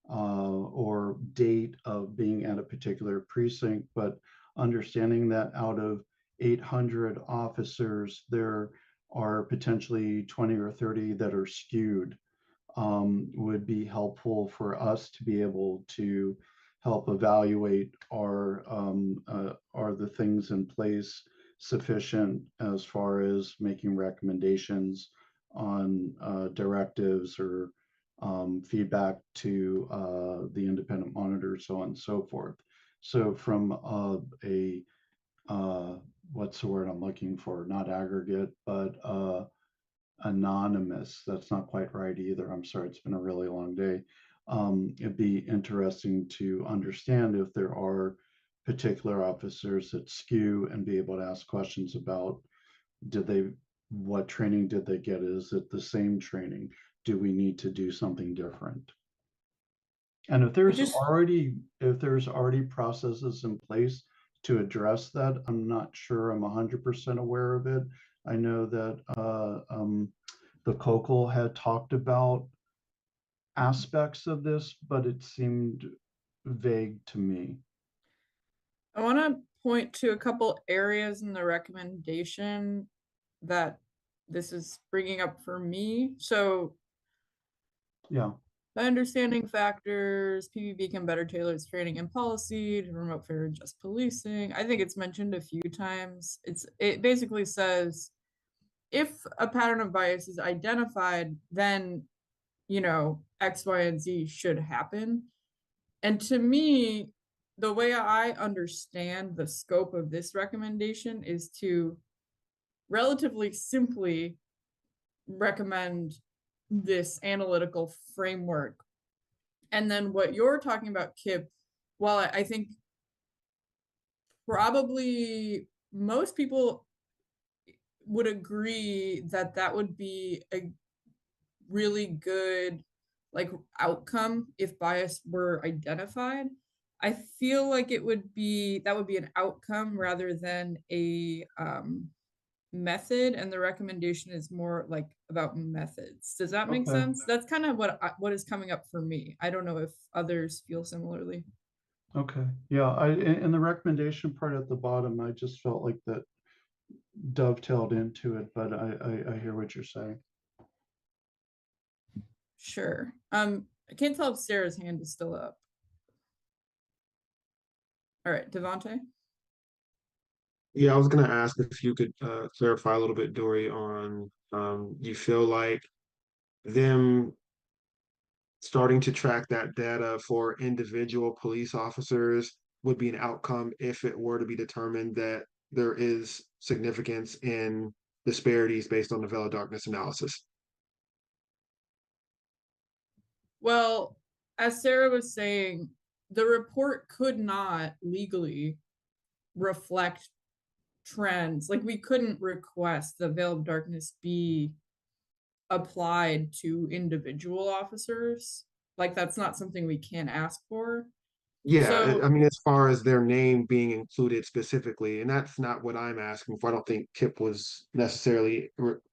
Speaker 10: or date of being at a particular precinct, but understanding that out of 800 officers, there are potentially 20 or 30 that are skewed, would be helpful for us to be able to help evaluate are the things in place sufficient as far as making recommendations on directives or feedback to the independent monitor, so on and so forth. So from what's the word I'm looking for? Not aggregate, but anonymous. That's not quite right either. I'm sorry, it's been a really long day. It'd be interesting to understand if there are particular officers that skew and be able to ask questions about what training did they get? Is it the same training? Do we need to do something different? And if there's already processes in place to address that, I'm not sure I'm 100% aware of it, I know that the COCL had talked about aspects of this, but it seemed vague to me.
Speaker 1: I want to point to a couple areas in the recommendation that this is bringing up for me. So
Speaker 10: Yeah,
Speaker 1: by understanding factors, PBB can better tailor its training and policy to promote fair and just policing. I think it's mentioned a few times. It basically says if a pattern of bias is identified, then X, Y, and Z should happen. And to me, the way I understand the scope of this recommendation is to relatively simply recommend this analytical framework. And then what you're talking about, Kip, while I think probably most people would agree that that would be a really good outcome if bias were identified, I feel like that would be an outcome rather than a method, and the recommendation is more about methods. Does that make
Speaker 10: Okay.
Speaker 1: sense? That's kind of what is coming up for me. I don't know if others feel similarly.
Speaker 10: Okay. Yeah, in the recommendation part at the bottom, I just felt like that dovetailed into it, but I hear what you're saying.
Speaker 1: Sure. I can't tell if Sarah's hand is still up. All right, Devonte.
Speaker 6: Yeah, I was gonna ask if you could clarify a little bit, Dory, on you feel like them starting to track that data for individual police officers would be an outcome if it were to be determined that there is significance in disparities based on the veil of darkness analysis.
Speaker 1: Well, as Sarah was saying, the report could not legally reflect trends. Like we couldn't request the veil of darkness be applied to individual officers. Like that's not something we can ask for.
Speaker 6: Yeah,
Speaker 1: So
Speaker 6: I mean, as far as their name being included specifically, and that's not what I'm asking for. I don't think Kip was necessarily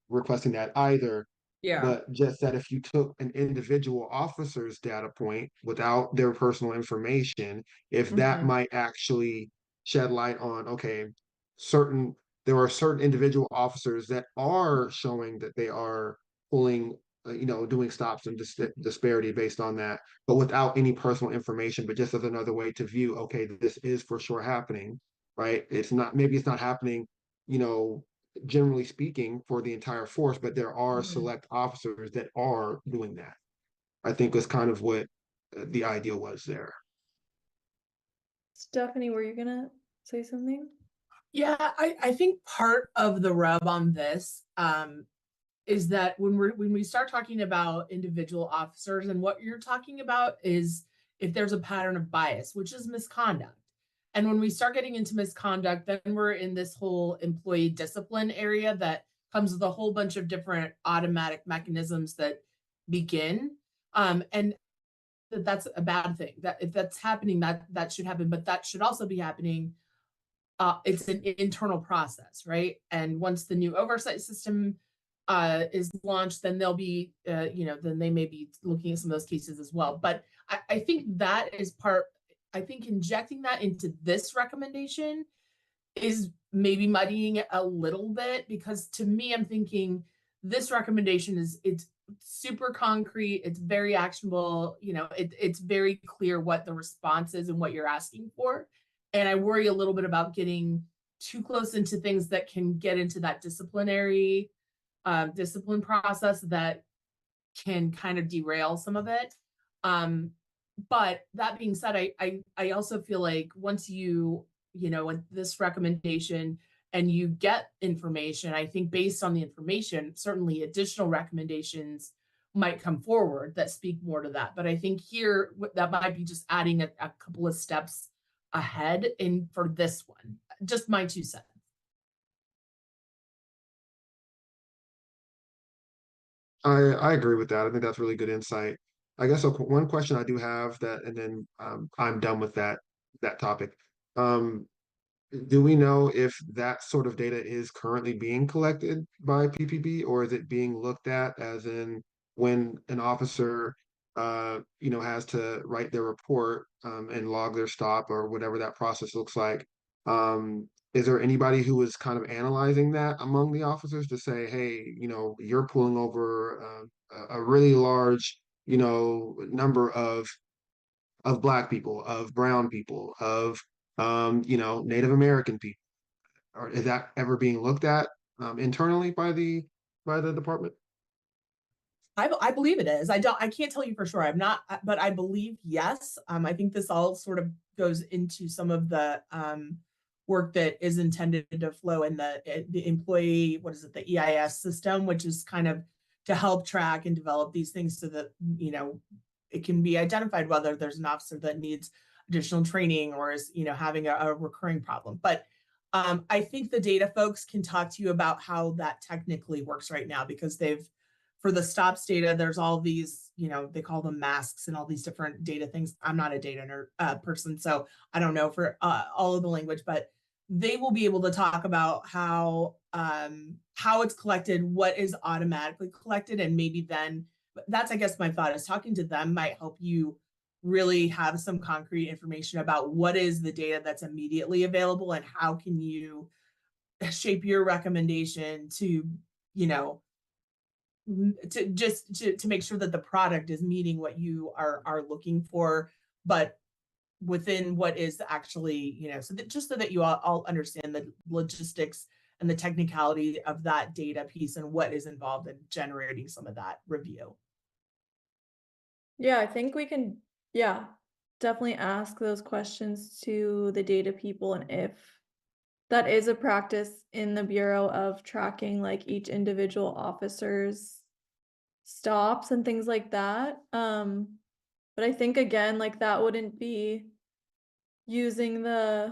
Speaker 6: requesting that either.
Speaker 1: yeah.
Speaker 6: But just that if you took an individual officer's data point without their personal information, if that
Speaker 1: Mhm.
Speaker 6: might actually shed light on, okay, there are certain individual officers that are showing that they are pulling, doing stops and disparity based on that, but without any personal information, but just as another way to view, okay, this is for sure happening, right? Maybe it's not happening, you know, generally speaking for the entire force, but there are
Speaker 1: Mhm.
Speaker 6: select officers that are doing that. I think was kind of what the idea was there.
Speaker 2: Stephanie, were you gonna say something?
Speaker 5: Yeah, I think part of the rub on this is that when we start talking about individual officers, and what you're talking about is if there's a pattern of bias, which is misconduct. And when we start getting into misconduct, then we're in this whole employee discipline area that comes with a whole bunch of different automatic mechanisms that begin. And that's a bad thing. That if that's happening, that should happen, but that should also be happening. It's an internal process, right? And once the new oversight system is launched, then they'll be, then they may be looking at some of those cases as well. But I think that is part. I think injecting that into this recommendation is maybe muddying it a little bit, because to me, I'm thinking this recommendation it's super concrete, it's very actionable, it's very clear what the response is and what you're asking for. And I worry a little bit about getting too close into things that can get into that discipline process that can kind of derail some of it. But that being said, I also feel like once with this recommendation and you get information, I think based on the information, certainly additional recommendations might come forward that speak more to that. But I think here that might be just adding a couple of steps ahead for this one. Just my 2 cents.
Speaker 6: I agree with that. I think that's really good insight. I guess one question I do have and then I'm done with that topic. Um, do we know if that sort of data is currently being collected by PPB, or is it being looked at as in when an officer, has to write their report, and log their stop or whatever that process looks like? Is there anybody who is kind of analyzing that among the officers to say, hey, you're pulling over a really large, number of Black people, of brown people, of Native American people? Or is that ever being looked at internally by the department?
Speaker 5: I believe it is. I can't tell you for sure. I'm not, but I believe yes. I think this all sort of goes into some of the work that is intended to flow in the employee, what is it, the EIS system, which is kind of to help track and develop these things so that, it can be identified whether there's an officer that needs additional training or is, having a recurring problem. But I think the data folks can talk to you about how that technically works right now, because for the stops data, there's all these, they call them masks and all these different data things. I'm not a data nerd person, so I don't know for all of the language, but they will be able to talk about how it's collected, what is automatically collected, and maybe then that's, I guess, my thought is talking to them might help you really have some concrete information about what is the data that's immediately available and how can you shape your recommendation to, to make sure that the product is meeting what you are looking for, but within what is actually, so that just so that you all understand the logistics and the technicality of that data piece and what is involved in generating some of that review.
Speaker 2: Yeah, I think we can, definitely ask those questions to the data people, and if that is a practice in the Bureau of tracking like each individual officer's stops and things like that. But I think again, like that wouldn't be using this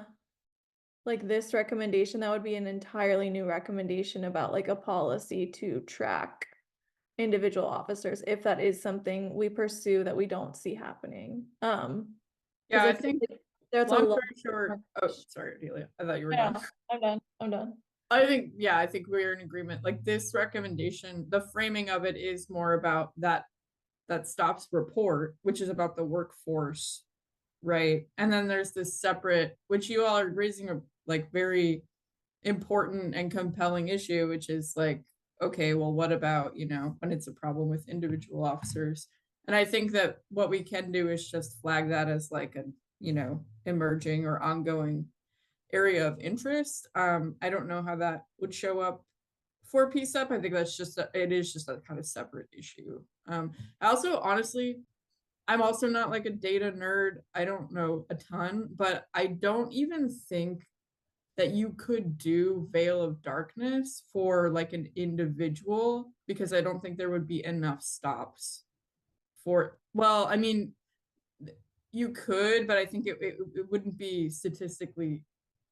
Speaker 2: recommendation. That would be an entirely new recommendation about like a policy to track individual officers, if that is something we pursue that we don't see happening.
Speaker 1: Yeah, I
Speaker 2: feel
Speaker 1: think
Speaker 2: like there's a
Speaker 1: long
Speaker 2: lot.
Speaker 1: story short, oh, sorry, Delia, I thought you were
Speaker 2: Yeah,
Speaker 1: done.
Speaker 2: I'm done.
Speaker 1: I think we're in agreement. Like this recommendation, the framing of it is more about that stops report, which is about the workforce, right? And then there's this separate, which you all are raising a like very important and compelling issue, which is like, okay, well, what about, when it's a problem with individual officers? And I think that what we can do is just flag that as like a, emerging or ongoing area of interest. I don't know how that would show up for PCCEP. I think it is just a kind of separate issue. I also, honestly, I'm also not like a data nerd. I don't know a ton, but I don't even think that you could do Veil of Darkness for like an individual, because I don't think there would be enough stops for, well, I mean, you could, but I think it wouldn't be statistically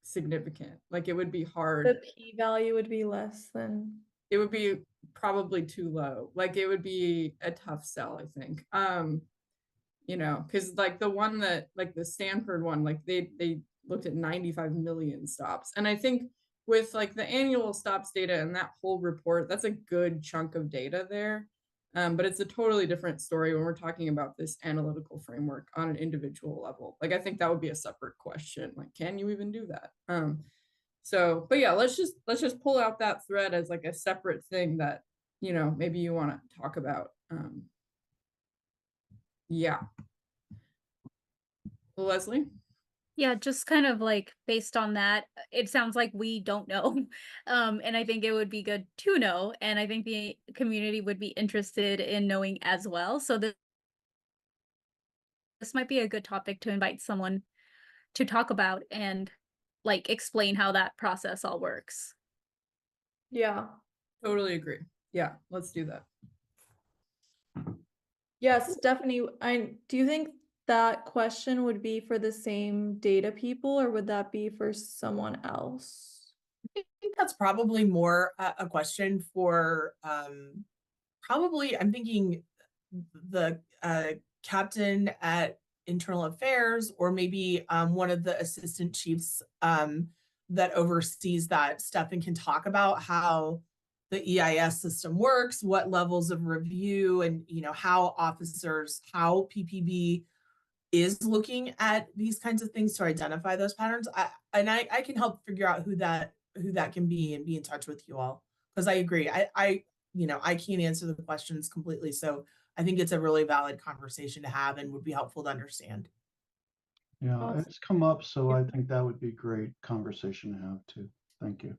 Speaker 1: significant. Like it would be hard.
Speaker 2: The p-value would be less than.
Speaker 1: It would be probably too low. Like it would be a tough sell, I think. Because like the one that, like the Stanford one, like they looked at 95 million stops. And I think with like the annual stops data and that whole report, that's a good chunk of data there. But it's a totally different story when we're talking about this analytical framework on an individual level. Like I think that would be a separate question. Like, can you even do that? But yeah, let's just pull out that thread as like a separate thing that, maybe you want to talk about. Yeah. Leslie?
Speaker 8: Yeah, just kind of like based on that, it sounds like we don't know. And I think it would be good to know. And I think the community would be interested in knowing as well. So this might be a good topic to invite someone to talk about and like explain how that process all works.
Speaker 2: Yeah.
Speaker 1: Totally agree. Yeah, let's do that.
Speaker 2: Yes, Stephanie, do you think that question would be for the same data people, or would that be for someone else?
Speaker 5: I think that's probably more a question for probably, I'm thinking the captain at internal affairs, or maybe one of the assistant chiefs that oversees that stuff and can talk about how the EIS system works, what levels of review, and how officers, how PPB is looking at these kinds of things to identify those patterns. I can help figure out who that can be and be in touch with you all, because I agree. I can't answer the questions completely, so I think it's a really valid conversation to have and would be helpful to understand.
Speaker 10: Yeah,
Speaker 2: Awesome.
Speaker 10: it's come up, so I think that would be a great conversation to have too. Thank you.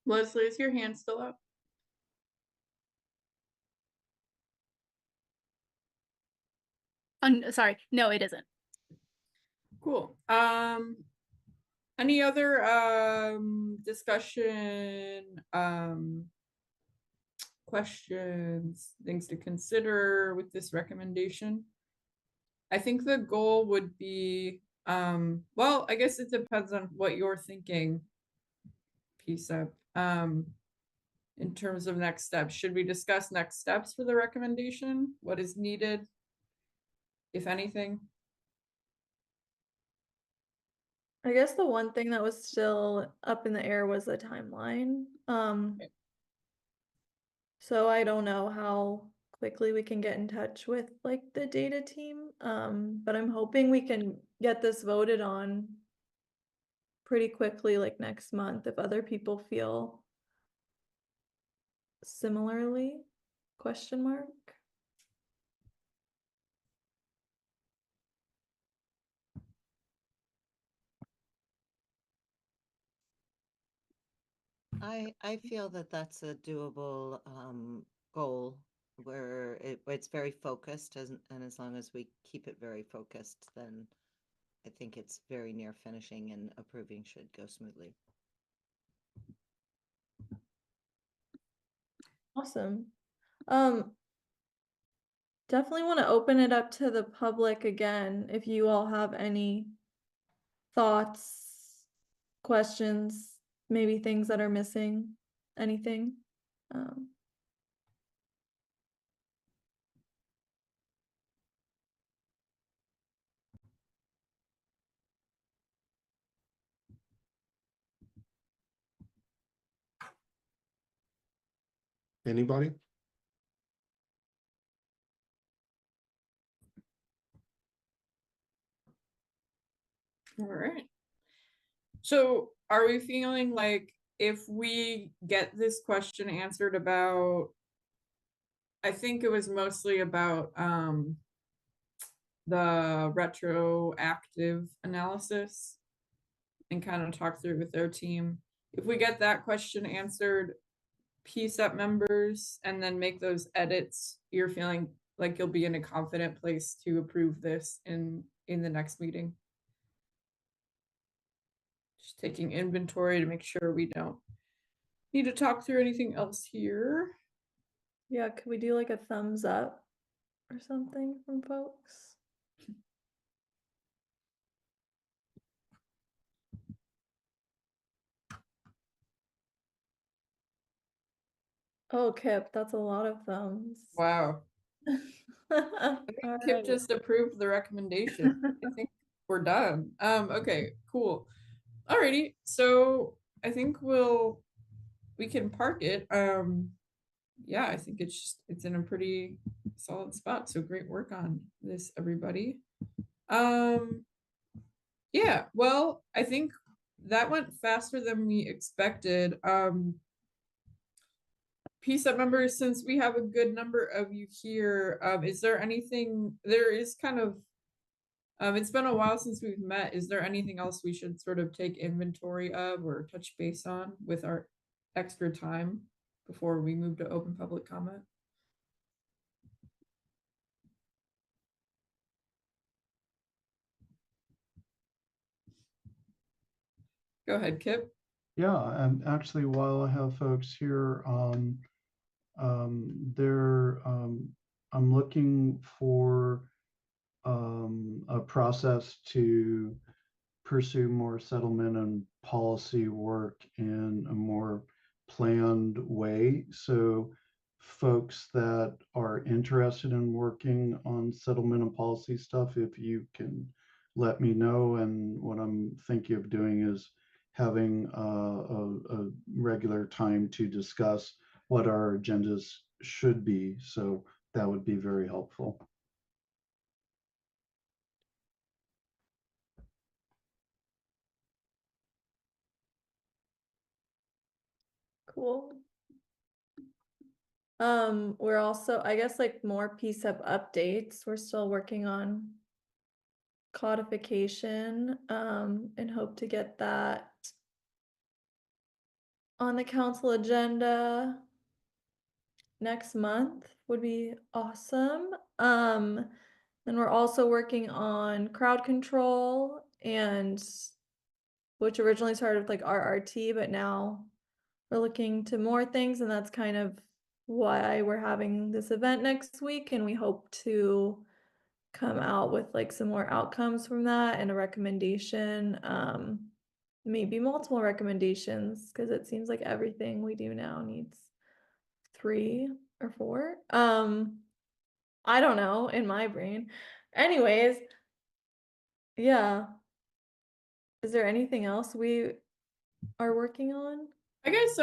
Speaker 1: Leslie, is your hand still up?
Speaker 8: Sorry, no, it isn't.
Speaker 1: Cool. Any other discussion, questions, things to consider with this recommendation? I think the goal would be, well, I guess it depends on what you're thinking, PCCEP. In terms of next steps, should we discuss next steps for the recommendation? What is needed, if anything?
Speaker 2: I guess the one thing that was still up in the air was the timeline. So I don't know how quickly we can get in touch with like the data team. But I'm hoping we can get this voted on pretty quickly, like next month, if other people feel similarly, question mark.
Speaker 4: I feel that that's a doable goal where it's very focused, and as long as we keep it very focused, then I think it's very near finishing, and approving should go smoothly.
Speaker 2: Awesome. Definitely want to open it up to the public again if you all have any thoughts, questions, maybe things that are missing, anything.
Speaker 6: Anybody?
Speaker 1: All right. So are we feeling like if we get this question answered about, I think it was mostly about the retroactive analysis, and kind of talk through it with their team. If we get that question answered, PCCEP members, and then make those edits, you're feeling like you'll be in a confident place to approve this in the next meeting? Just taking inventory to make sure we don't need to talk through anything else here.
Speaker 2: Yeah, could we do like a thumbs up or something from folks? Oh, Kip, that's a lot of thumbs.
Speaker 1: Wow.
Speaker 2: All
Speaker 1: Kip
Speaker 2: right.
Speaker 1: just approved the recommendation. I think we're done. Okay, cool. Alrighty, so I think we can park it. Yeah, I think it's in a pretty solid spot. So great work on this, everybody. Yeah, well, I think that went faster than we expected. PCCEP members, since we have a good number of you here, is there anything, there is kind of, it's been a while since we've met. Is there anything else we should sort of take inventory of or touch base on with our extra time before we move to open public comment? Go ahead, Kip.
Speaker 10: Yeah, and actually, while I have folks here, I'm looking for a process to pursue more settlement and policy work in a more planned way. So folks that are interested in working on settlement and policy stuff, if you can let me know. And what I'm thinking of doing is having a regular time to discuss what our agendas should be. So that would be very helpful.
Speaker 2: Cool. We're also, I guess, like more PCCEP updates. We're still working on codification, and hope to get that on the council agenda next month would be awesome. Then we're also working on crowd control, and which originally started with like RRT, but now we're looking to more things, and that's kind of why we're having this event next week, and we hope to come out with like some more outcomes from that and a recommendation, maybe multiple recommendations, because it seems like everything we do now needs 3 or 4. I don't know, in my brain. Anyways, yeah. Is there anything else we are working on?
Speaker 1: I guess,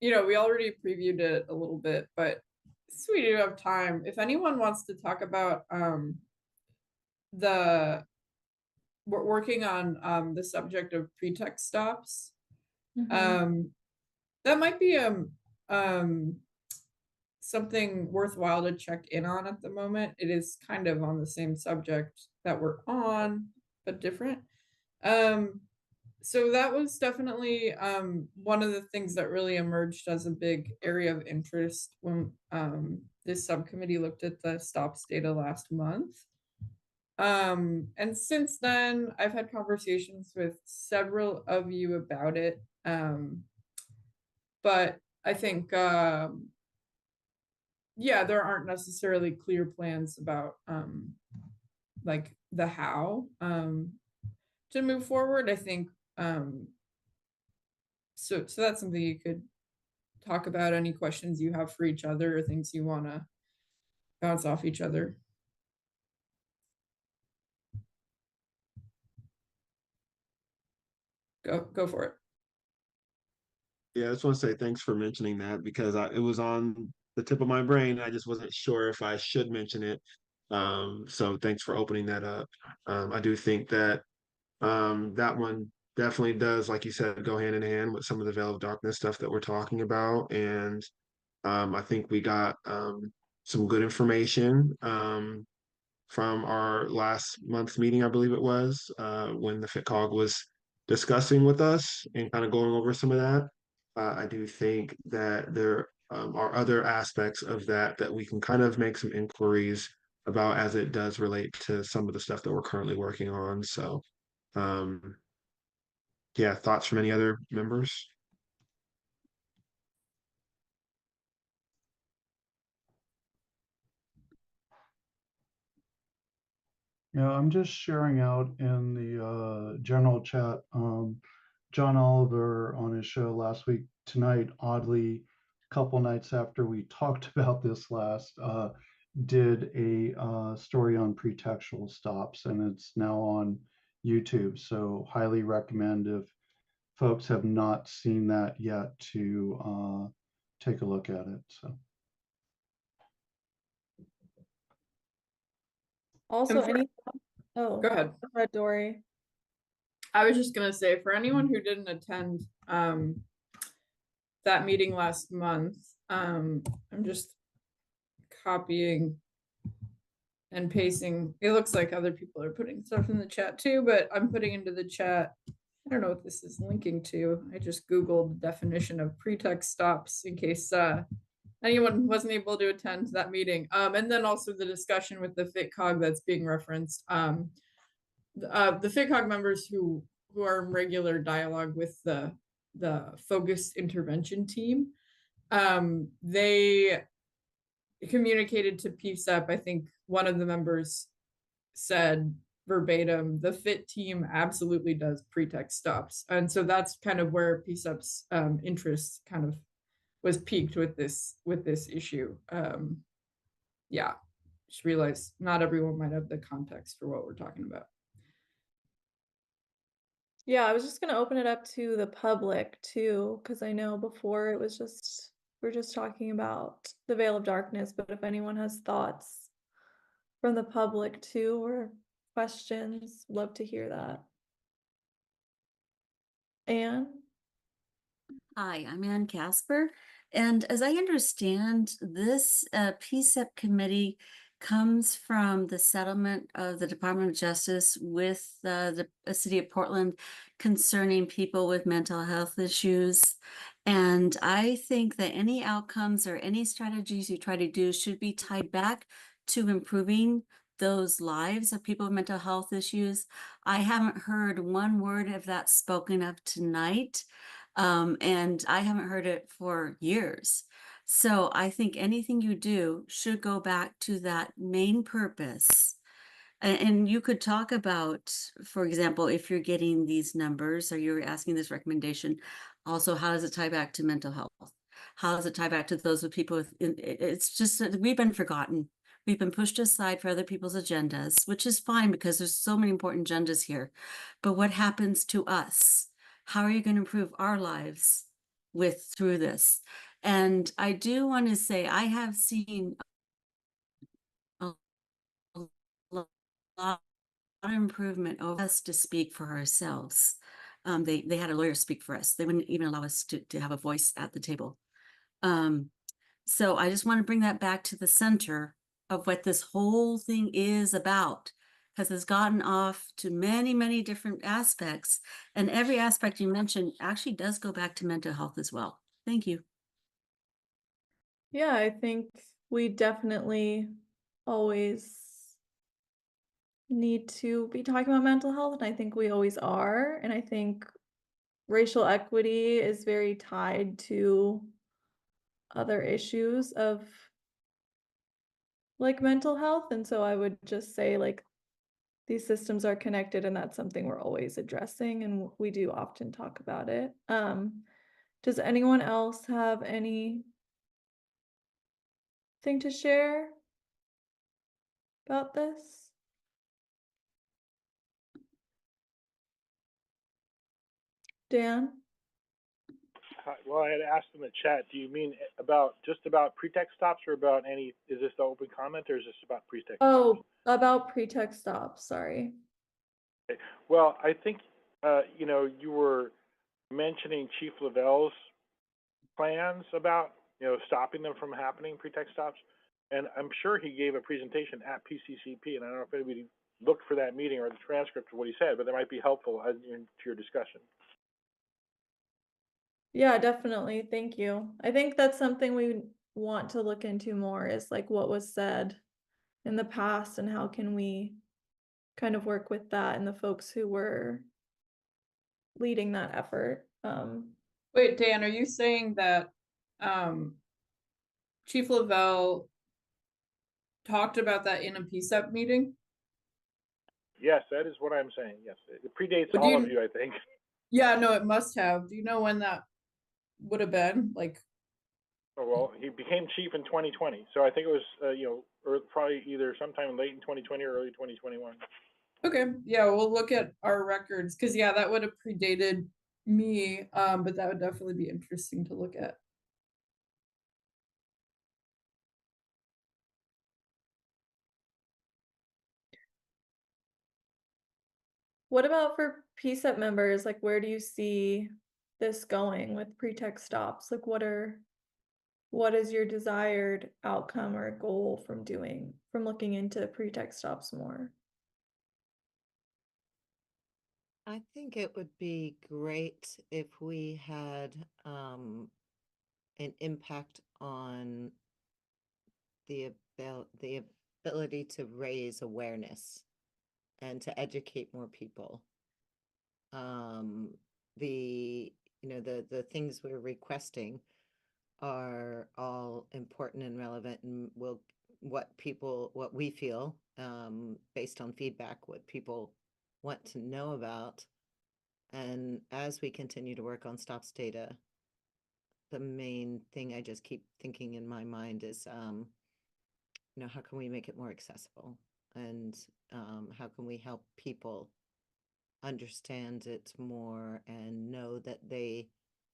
Speaker 1: you know, we already previewed it a little bit, but since we do have time, if anyone wants to talk about, we're working on, the subject of pretext stops,
Speaker 2: Mhm.
Speaker 1: that might be, something worthwhile to check in on at the moment. It is kind of on the same subject that we're on, but different. So that was definitely one of the things that really emerged as a big area of interest when this subcommittee looked at the stops data last month. And since then, I've had conversations with several of you about it. But I think yeah, there aren't necessarily clear plans about like the how to move forward. I think so that's something you could talk about. Any questions you have for each other or things you want to bounce off each other. Go for it.
Speaker 6: Yeah, I just want to say thanks for mentioning that because it was on the tip of my brain. I just wasn't sure if I should mention it. So thanks for opening that up. I do think that that one definitely does, like you said, go hand in hand with some of the Veil of Darkness stuff that we're talking about. And I think we got some good information from our last month's meeting, I believe it was, when the FitCog was discussing with us and kind of going over some of that. I do think that there are other aspects of that that we can kind of make some inquiries about as it does relate to some of the stuff that we're currently working on. So, yeah, thoughts from any other members?
Speaker 10: Yeah, I'm just sharing out in the general chat. John Oliver on his show last week tonight, oddly, a couple nights after we talked about this last, did a story on pretextual stops, and it's now on YouTube. So highly recommend if folks have not seen that yet to take a look at it. So.
Speaker 2: Also,
Speaker 1: for-
Speaker 2: any, oh,
Speaker 1: Go ahead.
Speaker 2: Dory.
Speaker 1: I was just gonna say, for anyone who didn't attend that meeting last month, I'm just copying and pasting. It looks like other people are putting stuff in the chat too, but I'm putting into the chat. I don't know what this is linking to. I just Googled the definition of pretext stops in case anyone wasn't able to attend that meeting. And then also the discussion with the FitCog that's being referenced. The FitCog members who are in regular dialogue with the focused intervention team, they communicated to PCCEP. I think one of the members said verbatim, the FIT team absolutely does pretext stops. And so that's kind of where PCCEP's interests kind of was piqued with this issue. Yeah, just realized not everyone might have the context for what we're talking about.
Speaker 2: Yeah, I was just gonna open it up to the public too, because I know before it was just, we're just talking about the veil of darkness, but if anyone has thoughts from the public too, or questions, love to hear that. Anne?
Speaker 12: Hi, I'm Ann Casper, and as I understand, this PCCEP committee comes from the settlement of the Department of Justice with the City of Portland concerning people with mental health issues. And I think that any outcomes or any strategies you try to do should be tied back to improving those lives of people with mental health issues. I haven't heard one word of that spoken of tonight. And I haven't heard it for years. So I think anything you do should go back to that main purpose. And you could talk about, for example, if you're getting these numbers or you're asking this recommendation, also how does it tie back to mental health? How does it tie back to those with people with, it's just that we've been forgotten. We've been pushed aside for other people's agendas, which is fine because there's so many important agendas here. But what happens to us? How are you going to improve our lives through this? And I do want to say I have seen a lot of improvement over us to speak for ourselves. They had a lawyer speak for us. They wouldn't even allow us to have a voice at the table. So I just want to bring that back to the center of what this whole thing is about, because it's gotten off to many, many different aspects. And every aspect you mentioned actually does go back to mental health as well. Thank you.
Speaker 2: Yeah, I think we definitely always need to be talking about mental health, and I think we always are. And I think racial equity is very tied to other issues of like mental health. And so I would just say like these systems are connected, and that's something we're always addressing, and we do often talk about it. Does anyone else have anything to share about this? Dan?
Speaker 9: Well, I had asked in the chat, do you mean about just about pretext stops or about any, is this the open comment or is this about pretext stops?
Speaker 2: Oh, about pretext stops, sorry.
Speaker 9: Okay. Well, I think, you know, you were mentioning Chief Lavelle's plans about, you know, stopping them from happening, pretext stops. And I'm sure he gave a presentation at PCCEP, and I don't know if anybody looked for that meeting or the transcript of what he said, but that might be helpful to your discussion.
Speaker 2: Yeah, definitely. Thank you. I think that's something we want to look into more, is like what was said in the past and how can we kind of work with that and the folks who were leading that effort.
Speaker 1: Wait, Dan, are you saying that Chief Lavelle talked about that in a PCCEP meeting?
Speaker 9: Yes, that is what I'm saying. Yes, it predates
Speaker 1: But
Speaker 9: all of you, I think.
Speaker 1: Yeah, no, it must have. Do you know when that would have been? Like,
Speaker 9: Oh, well, he became chief in 2020, so I think it was, you know, or probably either sometime late in 2020 or early 2021.
Speaker 1: okay, yeah, we'll look at our records because yeah, that would have predated me, but that would definitely be interesting to look at.
Speaker 2: What about for PCEP members? Like, where do you see this going with pretext stops? Like, what is your desired outcome or goal from looking into pretext stops more?
Speaker 4: I think it would be great if we had an impact on the ability to raise awareness and to educate more people. The things we're requesting are all important and relevant, and what we feel, based on feedback, what people want to know about. And as we continue to work on stops data, the main thing I just keep thinking in my mind is, you know, how can we make it more accessible? And how can we help people understand it more and know that they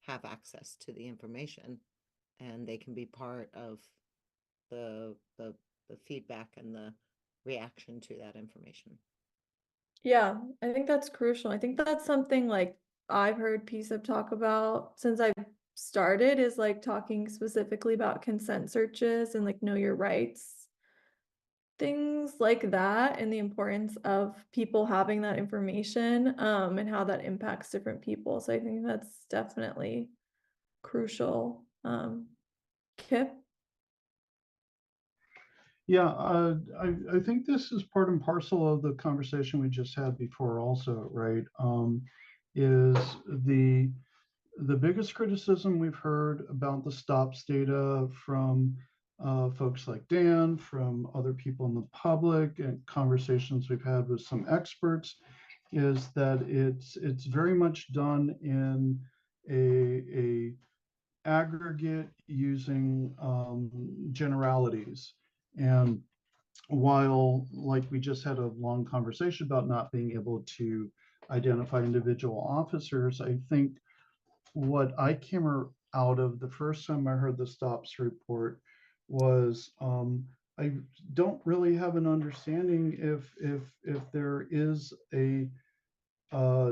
Speaker 4: have access to the information and they can be part of the feedback and the reaction to that information.
Speaker 2: Yeah, I think that's crucial. I think that's something like I've heard PCCEP talk about since I've started, is like talking specifically about consent searches and like know your rights, things like that, and the importance of people having that information, and how that impacts different people. So I think that's definitely crucial. Kip?
Speaker 10: Yeah, I think this is part and parcel of the conversation we just had before also, right? Is the biggest criticism we've heard about the stops data from folks like Dan, from other people in the public, and conversations we've had with some experts, is that it's very much done in a aggregate using generalities. And while, like, we just had a long conversation about not being able to identify individual officers, I think what I came out of the first time I heard the stops report was I don't really have an understanding if there is a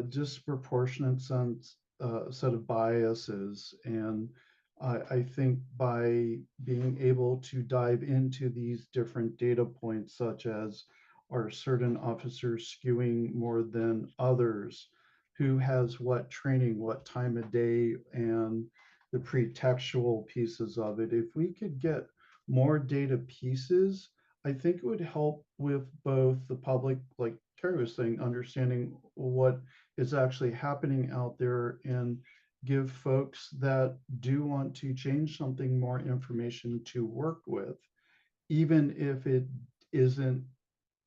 Speaker 10: disproportionate set of biases. And I think by being able to dive into these different data points, such as are certain officers skewing more than others, who has what training, what time of day, and the pretextual pieces of it, if we could get more data pieces, I think it would help with both the public, like Terry was saying, understanding what is actually happening out there, and give folks that do want to change something more information to work with, even if it isn't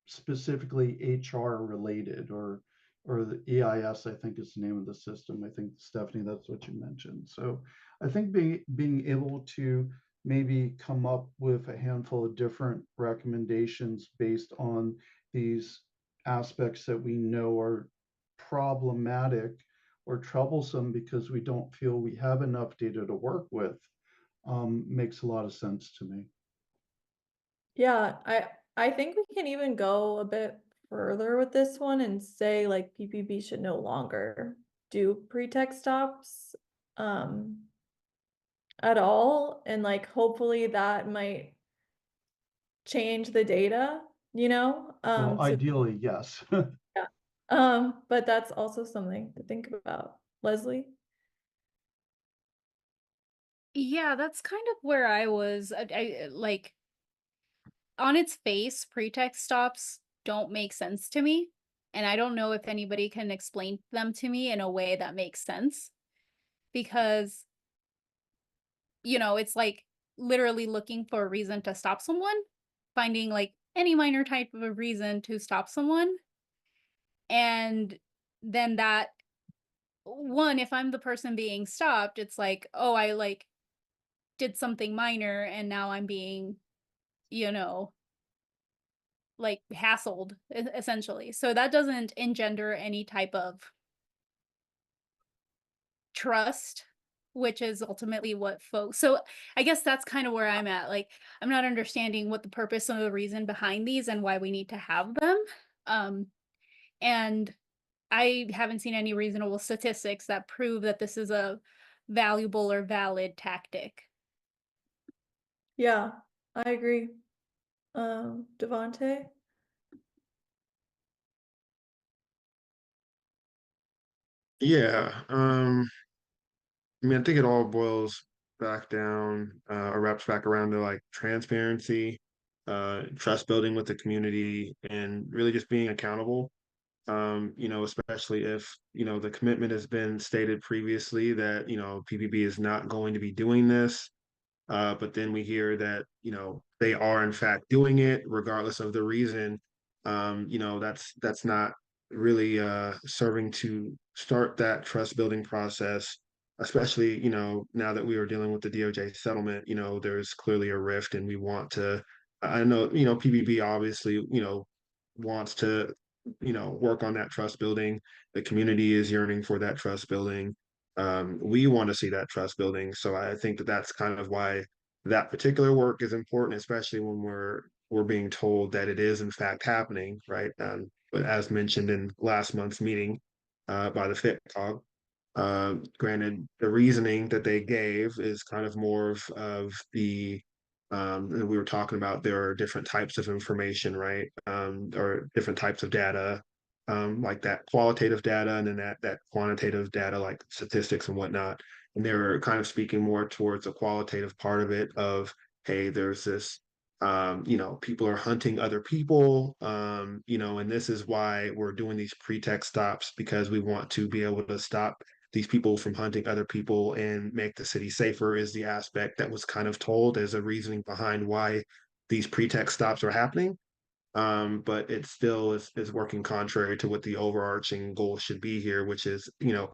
Speaker 10: specifically HR related, or the EIS, I think is the name of the system. I think, Stephanie, that's what you mentioned. So I think being able to maybe come up with a handful of different recommendations based on these aspects that we know are problematic or troublesome because we don't feel we have enough data to work with, makes a lot of sense to me.
Speaker 2: Yeah, I think we can even go a bit further with this one and say like PPB should no longer do pretext stops at all, and like hopefully that might change the data, you know?
Speaker 10: Well, ideally, yes.
Speaker 2: But that's also something to think about. Leslie?
Speaker 8: Yeah, that's kind of where I was. I like on its face, pretext stops don't make sense to me. And I don't know if anybody can explain them to me in a way that makes sense. Because, you know, it's like literally looking for a reason to stop someone, finding like any minor type of a reason to stop someone. And then that one, if I'm the person being stopped, it's like, oh, I like did something minor and now I'm being, you know, like hassled essentially. So that doesn't engender any type of trust, which is ultimately what folks. So I guess that's kind of where I'm at. Like, I'm not understanding what the purpose and the reason behind these and why we need to have them. And I haven't seen any reasonable statistics that prove that this is a valuable or valid tactic.
Speaker 2: Yeah, I agree. Devante?
Speaker 6: Yeah. I mean, I think it all boils back down, or wraps back around to like transparency, trust building with the community, and really just being accountable. You know, especially if, you know, the commitment has been stated previously that, you know, PPB is not going to be doing this. But then we hear that, you know, they are in fact doing it regardless of the reason. You know, that's not really serving to start that trust building process. especially, now that we are dealing with the DOJ settlement, there's clearly a rift and we want to, I know, PBB obviously, wants to, work on that trust building. The community is yearning for that trust building. We want to see that trust building. So I think that that's kind of why that particular work is important, especially when we're being told that it is in fact happening, right? But as mentioned in last month's meeting by the FitCog, granted, the reasoning that they gave is kind of more of the and we were talking about there are different types of information, right? Or different types of data, like that qualitative data and then that quantitative data, like statistics and whatnot. And they were kind of speaking more towards the qualitative part of it of, hey, there's this people are hunting other people, and this is why we're doing these pretext stops because we want to be able to stop these people from hunting other people and make the city safer is the aspect that was kind of told as a reasoning behind why these pretext stops are happening. But it still is working contrary to what the overarching goal should be here, which is,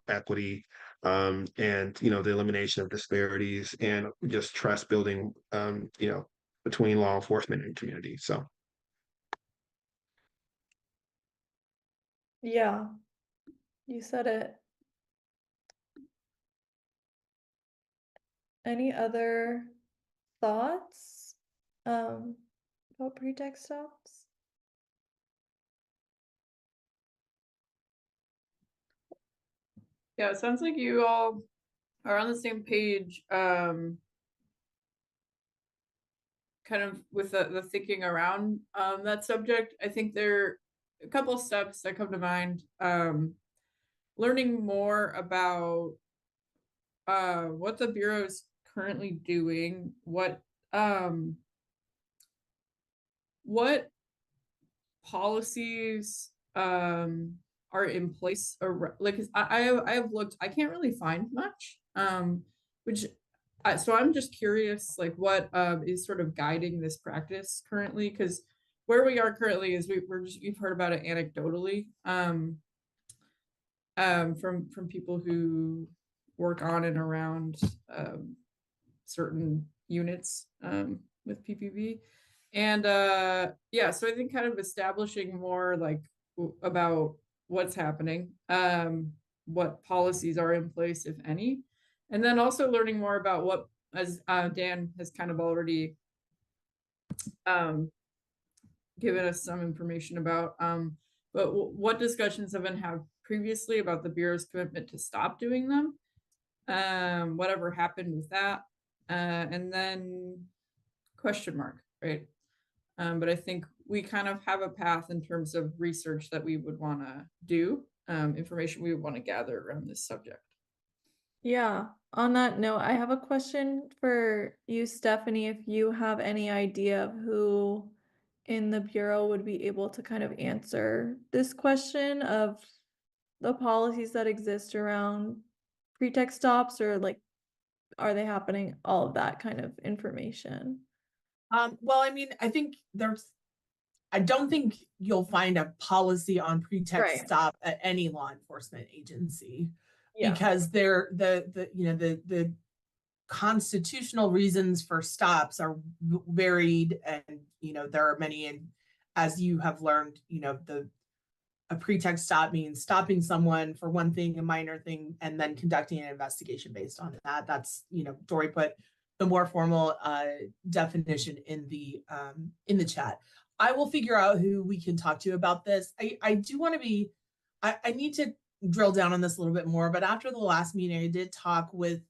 Speaker 6: equity, and, the elimination of disparities and just trust building, between law enforcement and community. So.
Speaker 2: Yeah, you said it. Any other thoughts about pretext stops?
Speaker 1: Yeah, it sounds like you all are on the same page, kind of with the thinking around that subject. I think there are a couple of steps that come to mind. Learning more about what the Bureau is currently doing, what policies are in place, or like I have looked, I can't really find much, which so I'm just curious, like what is sort of guiding this practice currently, because where we are currently is we've heard about it anecdotally, from people who work on and around certain units with PPB. And yeah, so I think kind of establishing more like about what's happening, what policies are in place, if any, and then also learning more about what, as Dan has kind of already given us some information about, but what discussions have been had previously about the Bureau's commitment to stop doing them, whatever happened with that, and then question mark, right? But I think we kind of have a path in terms of research that we would want to do, information we would want to gather around this subject.
Speaker 2: Yeah, on that note, I have a question for you, Stephanie, if you have any idea of who in the Bureau would be able to kind of answer this question of the policies that exist around pretext stops, or like, are they happening, all of that kind of information.
Speaker 5: Well, I mean, I don't think you'll find a policy on pretext
Speaker 2: Right.
Speaker 5: stop at any law enforcement agency,
Speaker 2: Yeah.
Speaker 5: because the constitutional reasons for stops are varied, and there are many, and as you have learned, a pretext stop means stopping someone for one thing, a minor thing, and then conducting an investigation based on that. That's, Dory put the more formal definition in the chat. I will figure out who we can talk to about this. I do want to be, I need to drill down on this a little bit more, but after the last meeting, I did talk with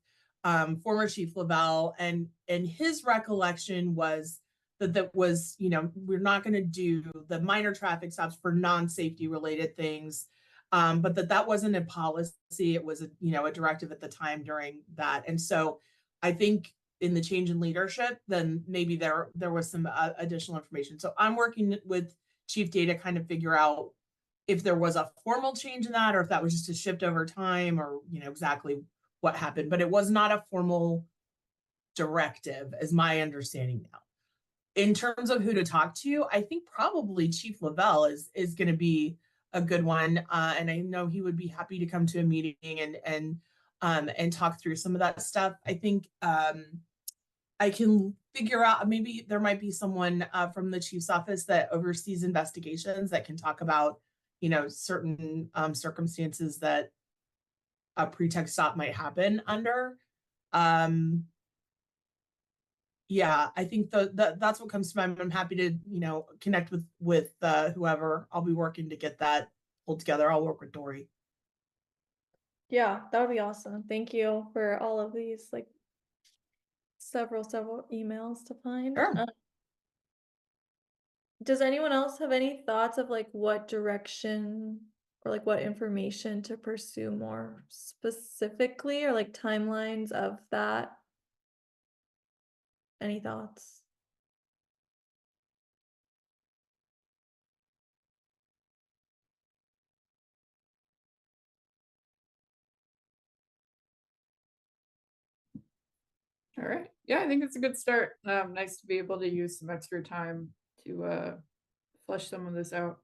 Speaker 5: former Chief Lavelle, and his recollection was that was, we're not going to do the minor traffic stops for non-safety related things, but that wasn't a policy. It was a directive at the time during that. And so I think in the change in leadership, then maybe there was some additional information. So I'm working with Chief Data, kind of figure out if there was a formal change in that, or if that was just a shift over time, or exactly what happened. But it was not a formal directive, is my understanding now. In terms of who to talk to, I think probably Chief Lavelle is going to be a good one, and I know he would be happy to come to a meeting and and talk through some of that stuff. I think I can figure out, maybe there might be someone from the chief's office that oversees investigations that can talk about, you know, certain circumstances that a pretext stop might happen under. Yeah, I think that's what comes to mind. I'm happy to, you know, connect with whoever. I'll be working to get that pulled together. I'll work with Dory.
Speaker 2: Yeah, that would be awesome. Thank you for all of these, like several emails to find.
Speaker 5: Sure.
Speaker 2: Does anyone else have any thoughts of like what direction or like what information to pursue more specifically, or like timelines of that? Any thoughts?
Speaker 1: All right. Yeah, I think it's a good start. Nice to be able to use some extra time to flesh some of this out.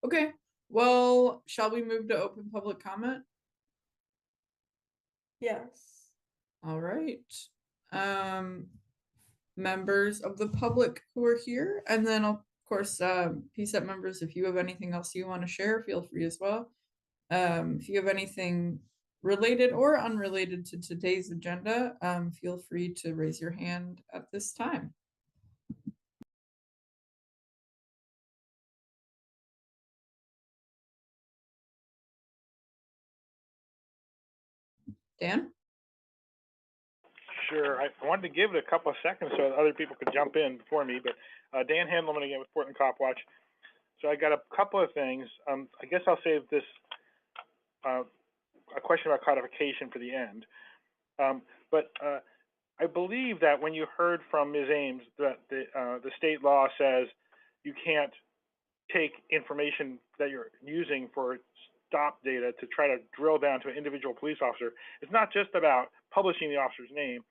Speaker 1: Okay. Well, shall we move to open public comment?
Speaker 2: Yes.
Speaker 1: All right. Members of the public who are here, and then of course, PCCEP members, if you have anything else you want to share, feel free as well. If you have anything related or unrelated to today's agenda, feel free to raise your hand at this time. Dan?
Speaker 9: Sure. I wanted to give it a couple of seconds so other people could jump in before me, but Dan Handelman again with Portland Cop Watch. So I got a couple of things. I guess I'll save this a question about codification for the end. But I believe that when you heard from Ms. Ames that the state law says you can't take information that you're using for stop data to try to drill down to an individual police officer, it's not just about publishing the officer's name.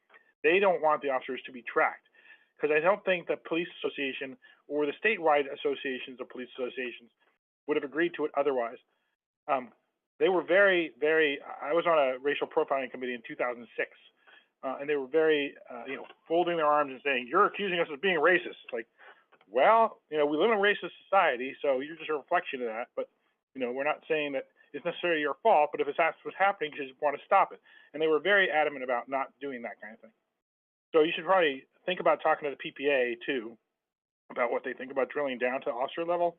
Speaker 9: They don't want the officers to be tracked, because I don't think the police association or the statewide associations of police associations would have agreed to it otherwise. They were very, very, I was on a racial profiling committee in 2006, and they were very, folding their arms and saying, you're accusing us of being racist. It's like, well, we live in a racist society, so you're just a reflection of that. But, we're not saying that it's necessarily your fault, but if that's what's happening, you just want to stop it. And they were very adamant about not doing that kind of thing. So you should probably think about talking to the PPA too, about what they think about drilling down to officer level.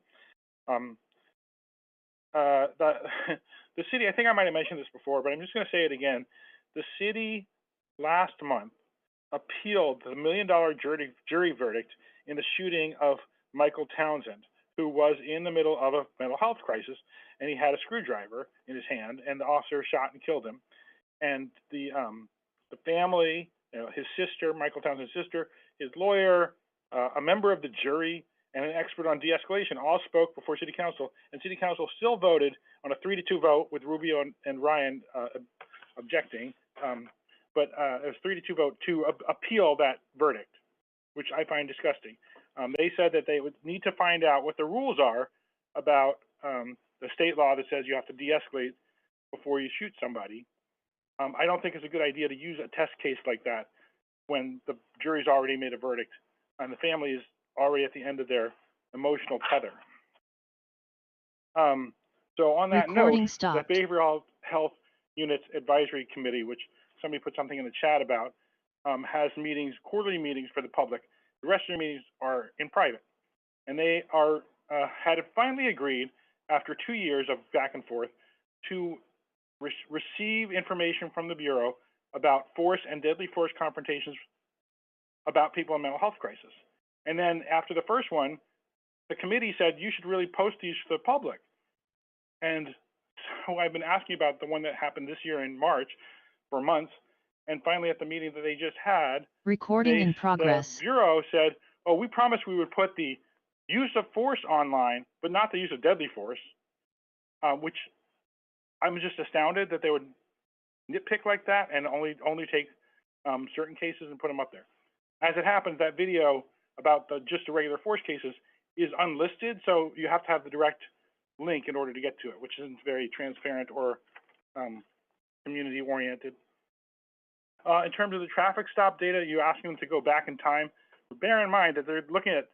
Speaker 9: The city, I think I might have mentioned this before, but I'm just going to say it again. The city last month appealed the $1 million jury verdict in the shooting of Michael Townsend, who was in the middle of a mental health crisis, and he had a screwdriver in his hand, and the officer shot and killed him. And the family, his sister, Michael Townsend's sister, his lawyer, a member of the jury, and an expert on de-escalation all spoke before City Council, and City Council still voted on a 3-2 vote with Rubio and Ryan objecting, but it was 3-2 vote to appeal that verdict, which I find disgusting. They said that they would need to find out what the rules are about the state law that says you have to de-escalate before you shoot somebody. I don't think it's a good idea to use a test case like that when the jury's already made a verdict and the family is already at the end of their emotional tether. So on that note, the Behavioral Health Units Advisory Committee, which somebody put something in the chat about, has meetings, quarterly meetings for the public. The rest of the meetings are in private. And they are had finally agreed, after 2 years of back and forth, to receive information from the Bureau about force and deadly force confrontations about people in mental health crisis. And then after the first one, the committee said, you should really post these to the public. And so I've been asking about the one that happened this year in March for months. And finally, at the meeting that they just had, the Bureau said, oh, we promised we would put the use of force online, but not the use of deadly force, which I'm just astounded that they would nitpick like that and only take certain cases and put them up there. As it happens, that video about just the regular force cases is unlisted, so you have to have the direct link in order to get to it, which isn't very transparent or community oriented. In terms of the traffic stop data, you asking them to go back in time. Bear in mind that they're looking at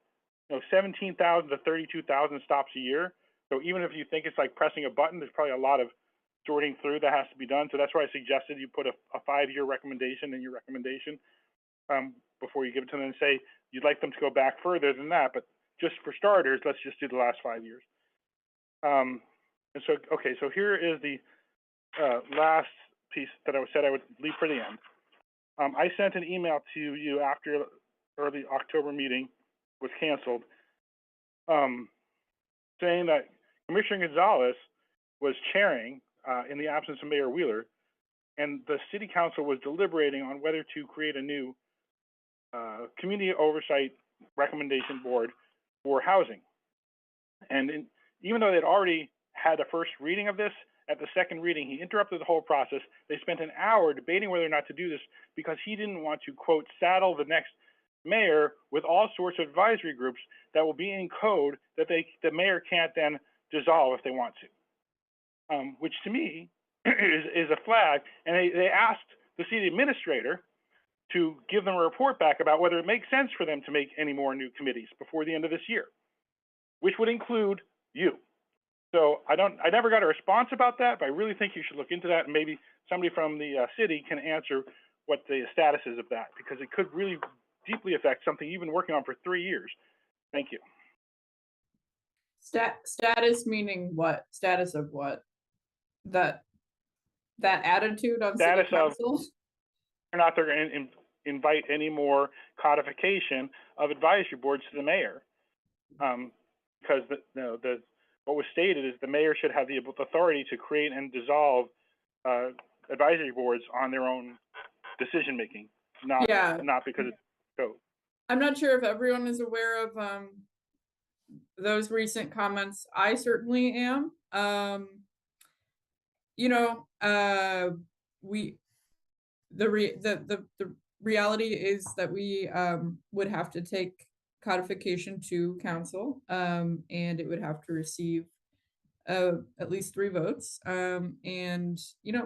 Speaker 9: 17,000 to 32,000 stops a year. So even if you think it's like pressing a button, there's probably a lot of sorting through that has to be done. So that's why I suggested you put a 5-year recommendation in your recommendation before you give it to them and say you'd like them to go back further than that. But just for starters, let's just do the last 5 years. And so, okay, so here is the last piece that I said I would leave for the end. I sent an email to you after early October meeting was canceled, saying that Commissioner Gonzalez was chairing in the absence of Mayor Wheeler, and the City Council was deliberating on whether to create a new community oversight recommendation board for housing. And even though they'd already had a first reading of this, at the second reading, he interrupted the whole process. They spent an hour debating whether or not to do this because he didn't want to, quote, saddle the next mayor with all sorts of advisory groups that will be in code that the mayor can't then dissolve if they want to, which to me is a flag. And they asked the city administrator to give them a report back about whether it makes sense for them to make any more new committees before the end of this year, which would include you. So I never got a response about that, but I really think you should look into that, and maybe somebody from the city can answer what the status is of that, because it could really deeply affect something you've been working on for 3 years. Thank you.
Speaker 1: Status meaning what? Status of what? That attitude on
Speaker 9: Status
Speaker 1: city council?
Speaker 9: of whether or not they're going to invite any more codification of advisory boards to the mayor, because what was stated is the mayor should have the authority to create and dissolve advisory boards on their own decision making, not because it's code.
Speaker 1: I'm not sure if everyone is aware of those recent comments. I certainly am. The reality is that we would have to take codification to council, and it would have to receive at least 3 votes, and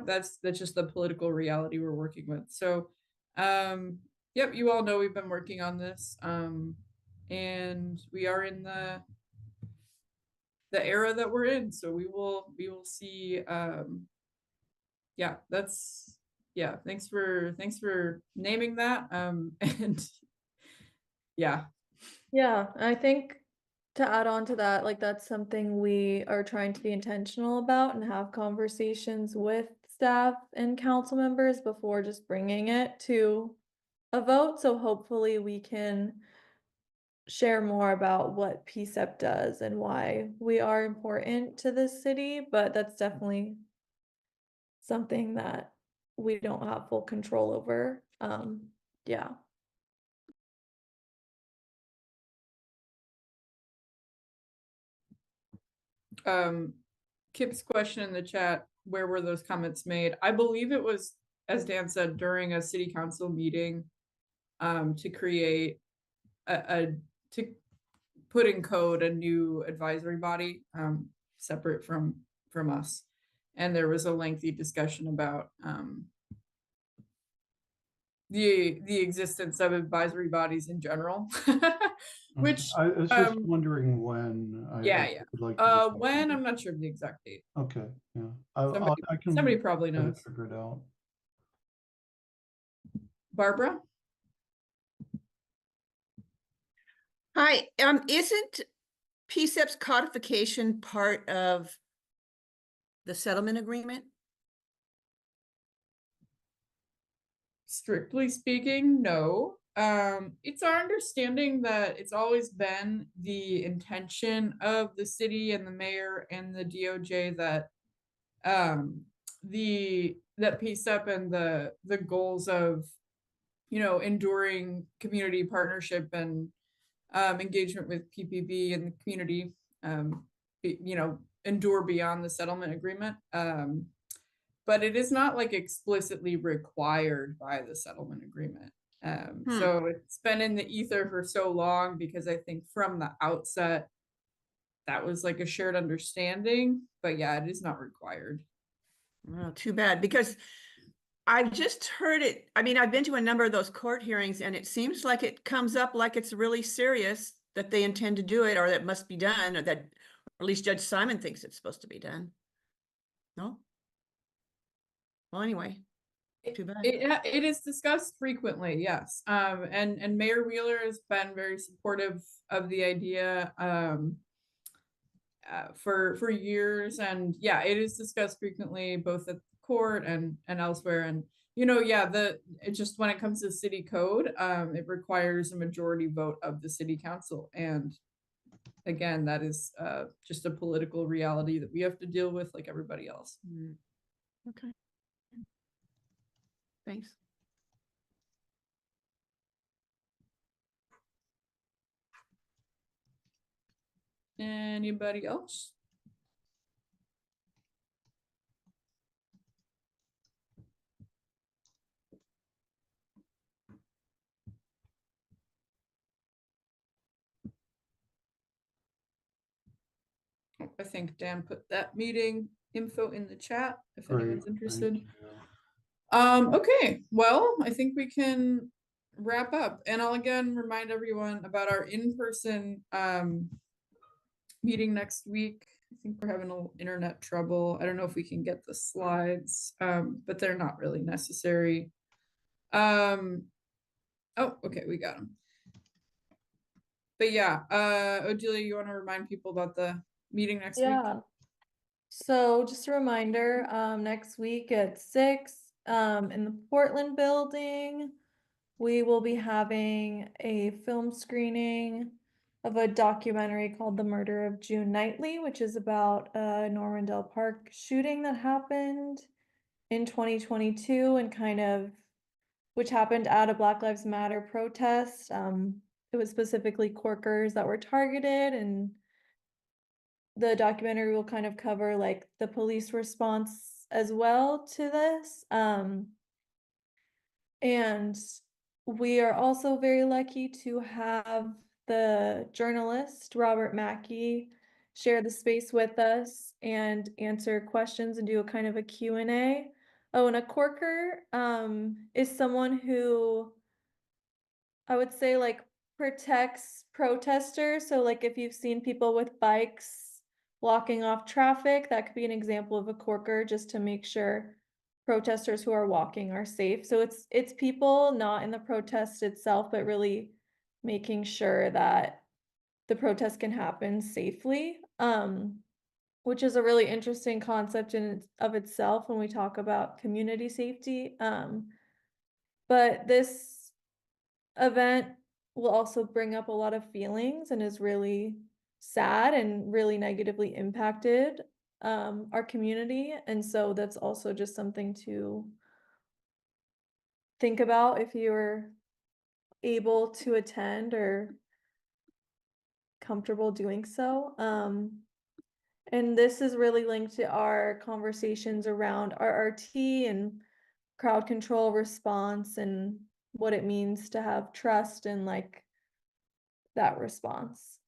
Speaker 1: that's just the political reality we're working with. So yep, you all know we've been working on this, and we are in the era that we're in, so we will see. Thanks for naming that, and
Speaker 2: Yeah, I think to add on to that, like that's something we are trying to be intentional about and have conversations with staff and council members before just bringing it to a vote. So hopefully we can share more about what PCCEP does and why we are important to this city, but that's definitely something that we don't have full control over. Yeah.
Speaker 1: Kip's question in the chat, where were those comments made? I believe it was, as Dan said, during a city council meeting, to create to put in code a new advisory body, separate from us. And there was a lengthy discussion about the existence of advisory bodies in general. Which
Speaker 10: I was just wondering when.
Speaker 1: When, I'm not sure of the exact date.
Speaker 10: Okay, yeah.
Speaker 1: Somebody probably knows.
Speaker 10: Figure it out.
Speaker 1: Barbara?
Speaker 13: Hi, isn't PCCEP's codification part of the settlement agreement?
Speaker 1: Strictly speaking, no. It's our understanding that it's always been the intention of the city and the mayor and the DOJ that that PCCEP and the goals of enduring community partnership and engagement with PPB and the community endure beyond the settlement agreement. But it is not like explicitly required by the settlement agreement. So it's been in the ether for so long because I think from the outset, that was like a shared understanding, but yeah, it is not required.
Speaker 13: Oh, too bad, because I've just heard it. I mean, I've been to a number of those court hearings and it seems like it comes up like it's really serious that they intend to do it, or that must be done, or that, or at least Judge Simon thinks it's supposed to be done. No? Well, anyway, too bad.
Speaker 1: It is discussed frequently, yes. And Mayor Wheeler has been very supportive of the idea for years, and yeah, it is discussed frequently both at the court and elsewhere. And yeah, it just, when it comes to city code, it requires a majority vote of the city council, and again, that is just a political reality that we have to deal with like everybody else.
Speaker 13: Okay. Thanks.
Speaker 1: Anybody else? I think Dan put that meeting info in the chat if
Speaker 6: Great,
Speaker 1: anyone's
Speaker 6: thank
Speaker 1: interested.
Speaker 6: you.
Speaker 1: Okay, well, I think we can wrap up, and I'll again remind everyone about our in-person meeting next week. I think we're having a little internet trouble. I don't know if we can get the slides, but they're not really necessary. Oh, okay, we got them. But yeah, Odelia, you want to remind people about the meeting next week?
Speaker 2: Yeah. So just a reminder, next week at 6, in the Portland building, we will be having a film screening of a documentary called The Murder of June Knightley, which is about a Normandale Park shooting that happened in 2022 and which happened at a Black Lives Matter protest. It was specifically Corkers that were targeted, and the documentary will kind of cover like the police response as well to this. And we are also very lucky to have the journalist Robert Mackey share the space with us and answer questions and do a kind of a Q&A. Oh, and a Corker is someone who I would say like protects protesters. So like if you've seen people with bikes blocking off traffic, that could be an example of a Corker, just to make sure protesters who are walking are safe. So it's people not in the protest itself, but really making sure that the protest can happen safely. Which is a really interesting concept in of itself when we talk about community safety. But this event will also bring up a lot of feelings and is really sad and really negatively impacted our community. And so that's also just something to think about if you're able to attend or comfortable doing so. And this is really linked to our conversations around RRT and crowd control response and what it means to have trust and like that response.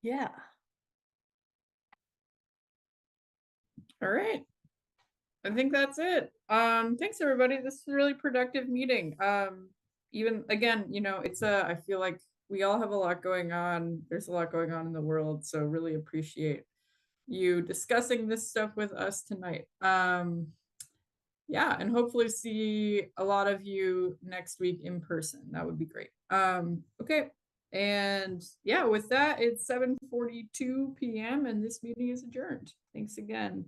Speaker 2: Yeah.
Speaker 1: All right. I think that's it. Thanks everybody. This is a really productive meeting. Even again, I feel like we all have a lot going on. There's a lot going on in the world, so really appreciate you discussing this stuff with us tonight. Yeah, and hopefully see a lot of you next week in person. That would be great. Okay. And yeah, with that, it's 7:42 p.m. and this meeting is adjourned. Thanks again.